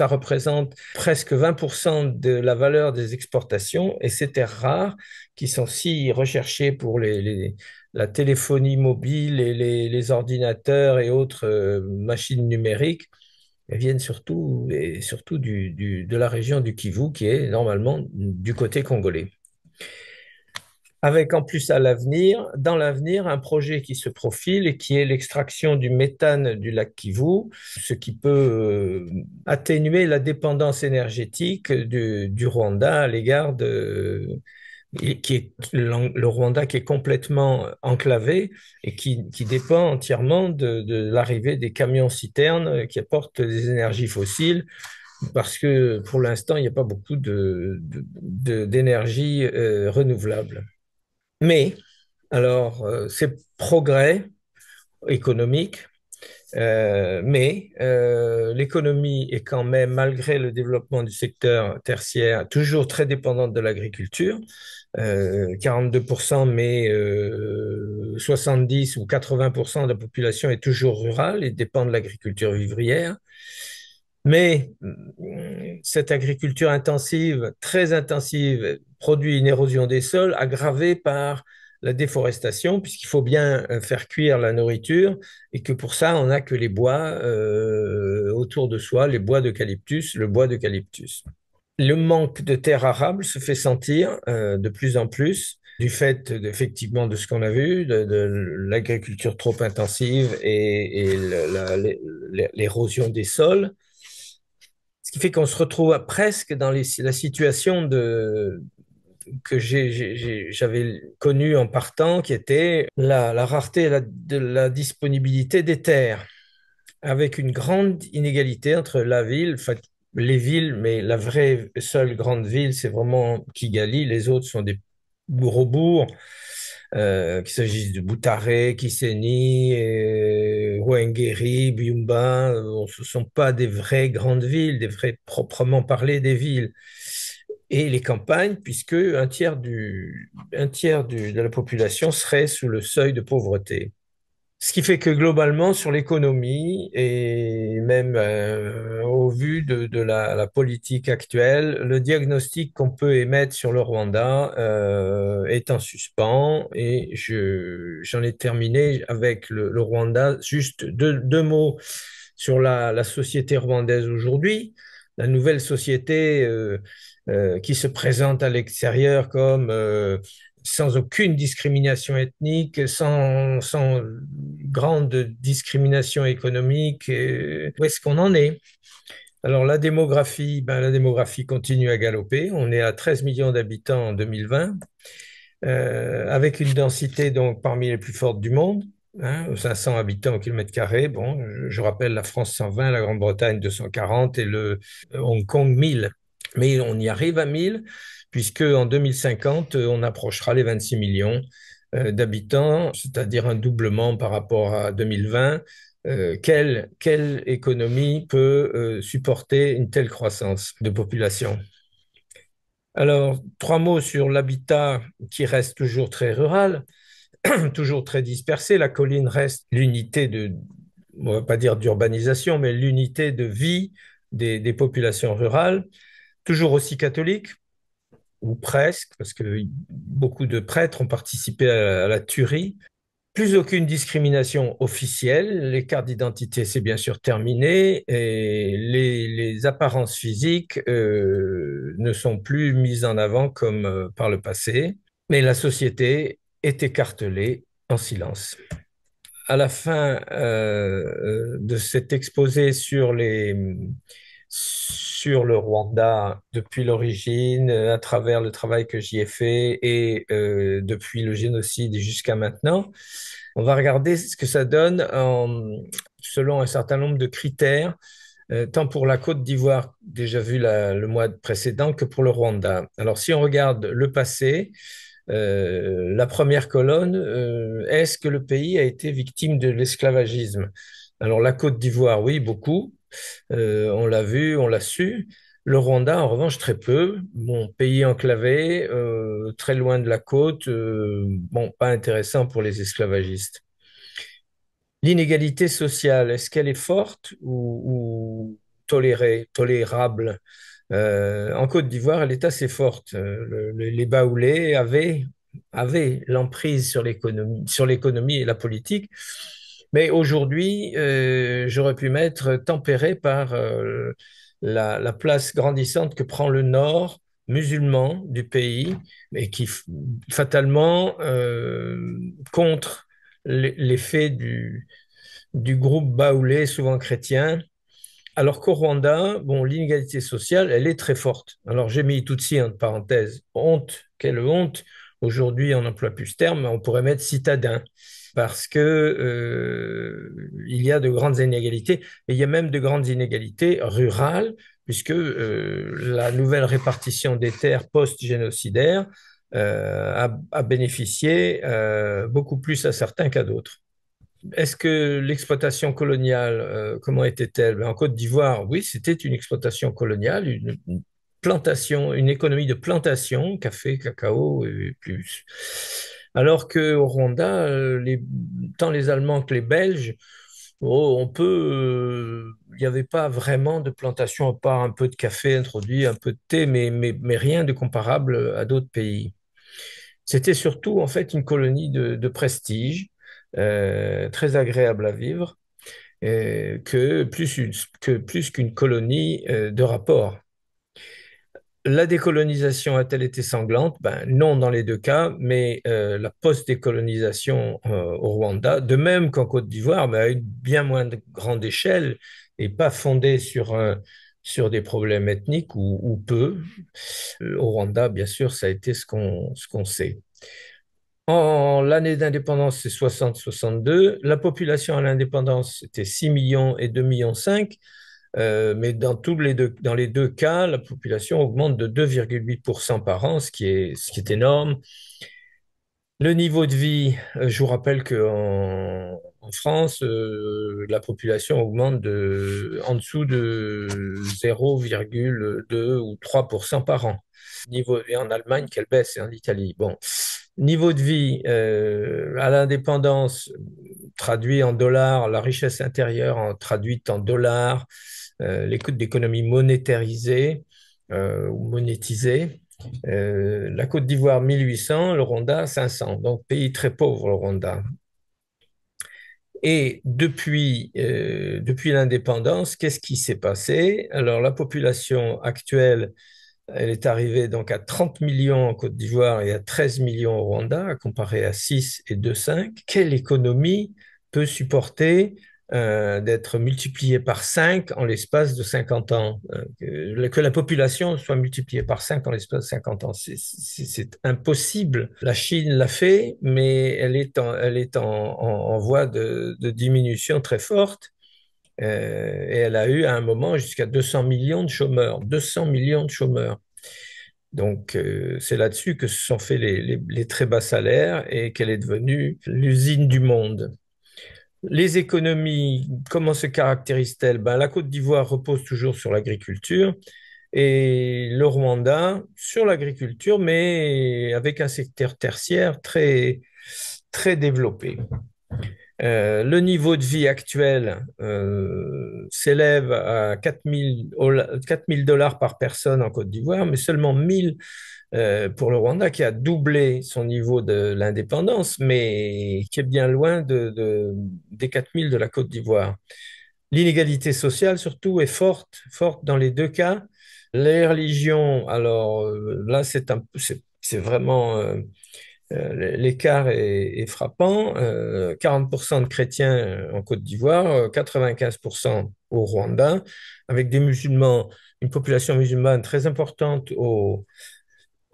représente presque 20% de la valeur des exportations. Et ces terres rares, qui sont si recherchées pour la téléphonie mobile et les ordinateurs et autres machines numériques, elles viennent surtout de la région du Kivu, qui est normalement du côté congolais. Avec en plus dans l'avenir, un projet qui se profile et qui est l'extraction du méthane du lac Kivu, ce qui peut atténuer la dépendance énergétique du Rwanda à l'égard le Rwanda qui est complètement enclavé et qui dépend entièrement de l'arrivée des camions-citernes qui apportent des énergies fossiles, parce que pour l'instant, il n'y a pas beaucoup d'énergie renouvelable. Mais, alors, c'est progrès économique, mais l'économie est quand même, malgré le développement du secteur tertiaire, toujours très dépendante de l'agriculture. 42%, mais 70 ou 80% de la population est toujours rurale et dépend de l'agriculture vivrière. Mais cette agriculture intensive, très intensive, produit une érosion des sols aggravée par la déforestation, puisqu'il faut bien faire cuire la nourriture et que pour ça, on n'a que les bois autour de soi, les bois d'eucalyptus, le bois d'eucalyptus. Le manque de terres arables se fait sentir de plus en plus du fait effectivement de ce qu'on a vu, de l'agriculture trop intensive et l'érosion des sols, ce qui fait qu'on se retrouve presque dans la situation que j'avais connue en partant, qui était la rareté de la disponibilité des terres avec une grande inégalité entre la ville, enfin, les villes, mais la vraie seule grande ville, c'est vraiment Kigali. Les autres sont des gros bourgs, qu'il s'agisse de Butare, Kiséni, Ruhengeri, Byumba. Ce ne sont pas des vraies grandes villes, des vraies proprement parlées des villes. Et les campagnes, puisque de la population serait sous le seuil de pauvreté. Ce qui fait que globalement, sur l'économie et même au vu de la politique actuelle, le diagnostic qu'on peut émettre sur le Rwanda est en suspens et j'en ai terminé avec le Rwanda. Juste deux mots sur la société rwandaise aujourd'hui. La nouvelle société qui se présente à l'extérieur comme sans aucune discrimination ethnique, sans grande discrimination économique. Où est-ce qu'on en est? Alors la démographie continue à galoper. On est à 13 millions d'habitants en 2020, avec une densité donc parmi les plus fortes du monde. 500 habitants au kilomètre carré. Bon, je rappelle la France 120, la Grande-Bretagne 240 et le Hong Kong 1000. Mais on y arrive à 1000 puisque en 2050, on approchera les 26 millions d'habitants, c'est-à-dire un doublement par rapport à 2020. Quelle économie peut supporter une telle croissance de population? Alors, trois mots sur l'habitat qui reste toujours très rural, toujours très dispersé. La colline reste l'unité on va pas dire d'urbanisation, mais l'unité de vie des populations rurales, toujours aussi catholique, ou presque, parce que beaucoup de prêtres ont participé à la tuerie. Plus aucune discrimination officielle, les cartes d'identité c'est bien sûr terminé et les apparences physiques ne sont plus mises en avant comme par le passé, mais la société est écartelée en silence. À la fin de cet exposé sur le Rwanda depuis l'origine, à travers le travail que j'y ai fait et depuis le génocide jusqu'à maintenant, on va regarder ce que ça donne selon un certain nombre de critères, tant pour la Côte d'Ivoire, déjà vu le mois précédent, que pour le Rwanda. Alors si on regarde le passé, la première colonne, est-ce que le pays a été victime de l'esclavagisme? Alors la Côte d'Ivoire, oui, beaucoup. On l'a vu, on l'a su. Le Rwanda, en revanche, très peu. Bon, pays enclavé, très loin de la côte, bon, pas intéressant pour les esclavagistes. L'inégalité sociale, est-ce qu'elle est forte ou tolérable? En Côte d'Ivoire, elle est assez forte. Les Baoulés avaient l'emprise sur l'économie et la politique. Mais aujourd'hui, j'aurais pu mettre tempéré par la place grandissante que prend le nord musulman du pays, et qui fatalement contre l'effet du groupe baoulé, souvent chrétien, alors qu'au Rwanda, bon, l'inégalité sociale, elle est très forte. Alors j'ai mis Tutsi entre parenthèses. Honte, quelle honte. Aujourd'hui, on n'emploie plus ce terme, mais on pourrait mettre citadin parce que il y a de grandes inégalités et il y a même de grandes inégalités rurales puisque la nouvelle répartition des terres post-génocidaire a bénéficié beaucoup plus à certains qu'à d'autres. Est-ce que l'exploitation coloniale, comment était-elle? En Côte d'Ivoire, oui, c'était une exploitation coloniale, une plantation, une économie de plantation, café, cacao et plus. Alors qu'au Rwanda, tant les Allemands que les Belges, oh, il n'y avait pas vraiment de plantation, à part un peu de café introduit, un peu de thé, mais rien de comparable à d'autres pays. C'était surtout en fait une colonie de prestige, très agréable à vivre, que plus qu'une colonie de rapport. La décolonisation a-t-elle été sanglante? Ben, non dans les deux cas, mais la post-décolonisation au Rwanda, de même qu'en Côte d'Ivoire, mais à une bien moins grande échelle et pas fondée sur des problèmes ethniques ou peu. Au Rwanda, bien sûr, ça a été ce qu'on sait. En l'année d'indépendance, c'est 60-62. La population à l'indépendance, c'était 6 millions et 2 millions 5. Mais dans les deux cas, la population augmente de 2,8% par an, ce qui est énorme. Le niveau de vie, je vous rappelle qu'en France, la population augmente en dessous de 0,2 ou 3% par an. Et en Allemagne, qu'elle baisse, et en Italie. Bon, niveau de vie, à l'indépendance, traduit en dollars, la richesse intérieure traduite en dollars, les coûts d'économie monétarisés ou monétisés. La Côte d'Ivoire, 1800, le Rwanda, 500. Donc, pays très pauvre, le Rwanda. Et depuis l'indépendance, qu'est-ce qui s'est passé? Alors, la population actuelle, elle est arrivée donc à 30 millions en Côte d'Ivoire et à 13 millions au Rwanda, comparé à 6 et 2,5. Quelle économie peut supporter d'être multipliée par 5 en l'espace de 50 ans? Que la population soit multipliée par 5 en l'espace de 50 ans, c'est impossible. La Chine l'a fait, mais elle est en voie de diminution très forte. Et elle a eu à un moment jusqu'à 200 millions de chômeurs. 200 millions de chômeurs. Donc, c'est là-dessus que se sont faits les très bas salaires et qu'elle est devenue l'usine du monde. Les économies, comment se caractérisent-elles? Ben, la Côte d'Ivoire repose toujours sur l'agriculture et le Rwanda sur l'agriculture, mais avec un secteur tertiaire très, très développé. Le niveau de vie actuel s'élève à 4 000 dollars par personne en Côte d'Ivoire, mais seulement 1 000 pour le Rwanda, qui a doublé son niveau de l'indépendance, mais qui est bien loin des 4 000 de la Côte d'Ivoire. L'inégalité sociale, surtout, est forte, forte dans les deux cas. Les religions, alors là, c'est vraiment l'écart est frappant. 40% de chrétiens en Côte d'Ivoire, 95% au Rwanda, avec des musulmans, une population musulmane très importante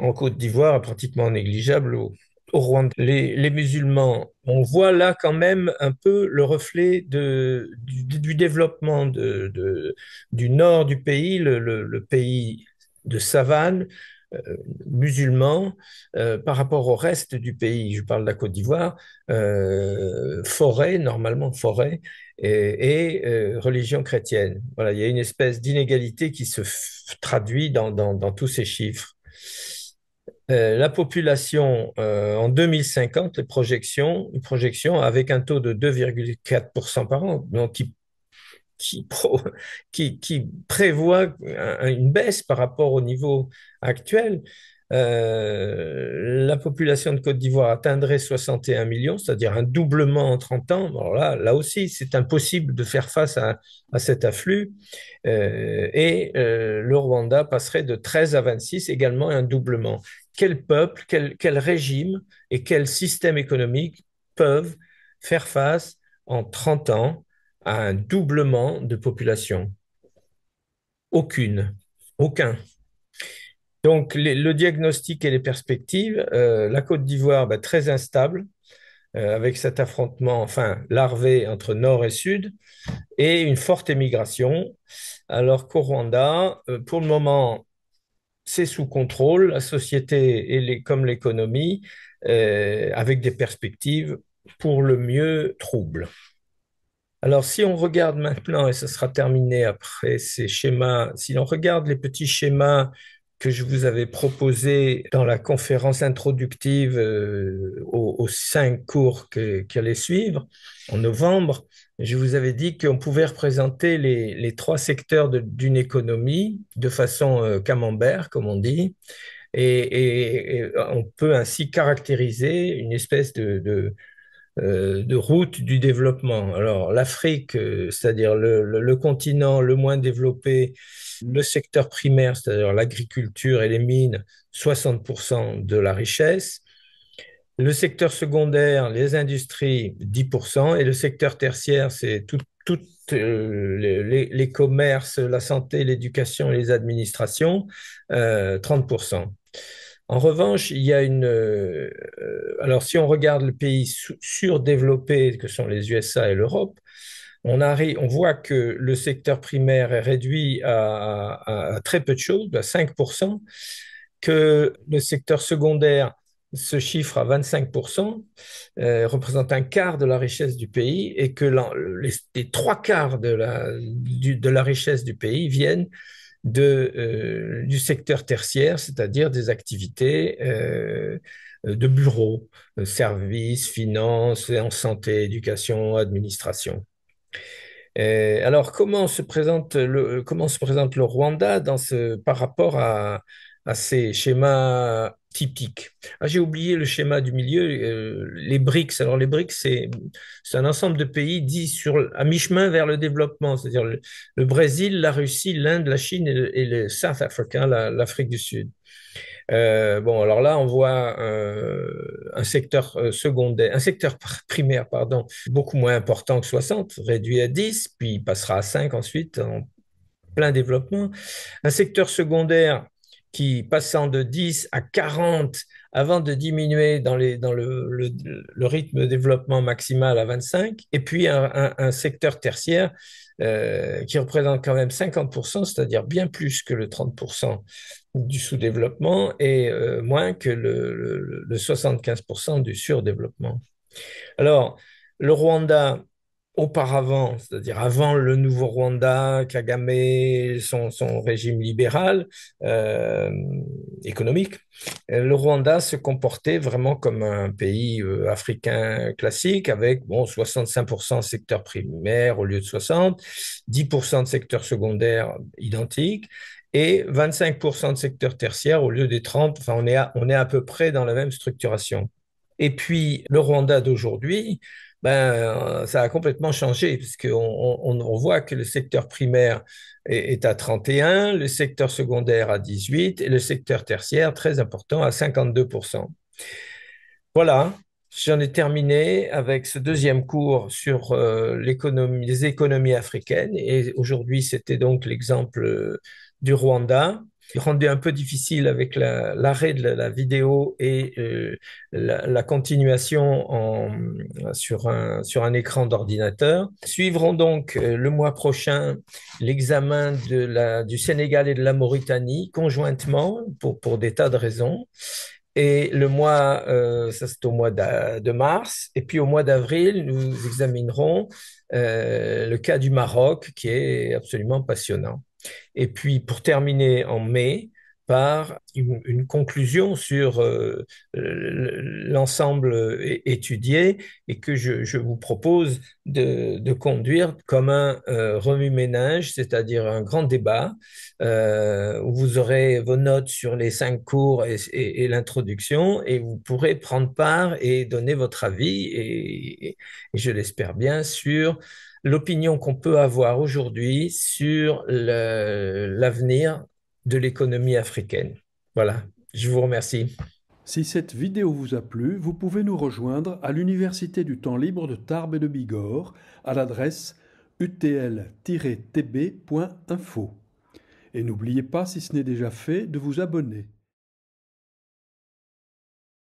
en Côte d'Ivoire, pratiquement négligeable au Rwanda. Les musulmans, on voit là quand même un peu le reflet du développement du nord du pays, le pays de savane euh, musulman par rapport au reste du pays. Je parle de la Côte d'Ivoire, forêt, normalement forêt, et religion chrétienne. Voilà, il y a une espèce d'inégalité qui se traduit dans tous ces chiffres. La population en 2050, une projection avec un taux de 2,4% par an, donc qui, pro- qui prévoit une baisse par rapport au niveau actuel. La population de Côte d'Ivoire atteindrait 61 millions, c'est-à-dire un doublement en 30 ans. Alors là aussi, c'est impossible de faire face à cet afflux. Et le Rwanda passerait de 13 à 26, également un doublement. Quel peuple, quel régime et quel système économique peuvent faire face en 30 ans à un doublement de population? Aucune, aucun. Donc, le diagnostic et les perspectives, la Côte d'Ivoire, bah, très instable, avec cet affrontement, enfin, larvé entre nord et sud, et une forte émigration, alors qu'au Rwanda, pour le moment, c'est sous contrôle, la société comme l'économie, avec des perspectives pour le mieux troubles. Alors, si on regarde maintenant, et ce sera terminé après ces schémas, si l'on regarde les petits schémas que je vous avais proposés dans la conférence introductive aux 5 cours qui allaient suivre en novembre, je vous avais dit qu'on pouvait représenter les trois secteurs d'une économie de façon camembert, comme on dit. Et on peut ainsi caractériser une espèce de route du développement. Alors l'Afrique, c'est-à-dire le continent le moins développé, le secteur primaire, c'est-à-dire l'agriculture et les mines, 60% de la richesse. Le secteur secondaire, les industries, 10%, et le secteur tertiaire, c'est les commerces, la santé, l'éducation et les administrations, 30%. En revanche, il y a alors si on regarde les pays surdéveloppés que sont les USA et l'Europe, on voit que le secteur primaire est réduit à très peu de choses, à 5%, que le secteur secondaire se chiffre à 25%, représente un quart de la richesse du pays, et que les trois quarts de la richesse du pays viennent du secteur tertiaire, c'est-à-dire des activités de bureaux, services, finances, en santé, éducation, administration. Alors, comment se présente le Rwanda par rapport à ces schémas typiques? Ah, j'ai oublié le schéma du milieu, les BRICS. Alors, les BRICS, c'est un ensemble de pays dits à mi-chemin vers le développement, c'est-à-dire le Brésil, la Russie, l'Inde, la Chine et le South Africa, l'Afrique du Sud. Bon, alors là, on voit un secteur secondaire, un secteur primaire, pardon, beaucoup moins important que 60, réduit à 10, puis il passera à 5 ensuite en plein développement. Un secteur secondaire qui passant de 10 à 40 avant de diminuer dans le rythme de développement maximal à 25, et puis un secteur tertiaire qui représente quand même 50%, c'est-à-dire bien plus que le 30% du sous-développement et moins que le 75% du surdéveloppement. Alors, le Rwanda, auparavant, c'est-à-dire avant le nouveau Rwanda, Kagame, son régime libéral euh, économique, le Rwanda se comportait vraiment comme un pays africain classique avec bon, 65% secteur primaire au lieu de 60, 10% de secteur secondaire identique et 25% de secteur tertiaire au lieu des 30. Enfin, on est à peu près dans la même structuration. Et puis, le Rwanda d'aujourd'hui, ça a complètement changé, puisqu'on on voit que le secteur primaire est à 31, le secteur secondaire à 18 et le secteur tertiaire, très important, à 52%. Voilà, j'en ai terminé avec ce deuxième cours sur les économies africaines. Et aujourd'hui, c'était donc l'exemple du Rwanda, rendu un peu difficile avec l'arrêt de la vidéo et la continuation sur un écran d'ordinateur. Suivront donc le mois prochain l'examen du Sénégal et de la Mauritanie conjointement pour des tas de raisons. Et ça c'est au mois de mars. Et puis au mois d'avril, nous examinerons le cas du Maroc, qui est absolument passionnant. Et puis pour terminer en mai, par une conclusion sur l'ensemble étudié et que je vous propose de conduire comme un remue-ménage, c'est-à-dire un grand débat où vous aurez vos notes sur les 5 cours et l'introduction et vous pourrez prendre part et donner votre avis et je l'espère bien sur l'opinion qu'on peut avoir aujourd'hui sur l'avenir de l'économie africaine. Voilà, je vous remercie. Si cette vidéo vous a plu, vous pouvez nous rejoindre à l'Université du temps libre de Tarbes et de Bigorre à l'adresse utl-tb.info. Et n'oubliez pas, si ce n'est déjà fait, de vous abonner.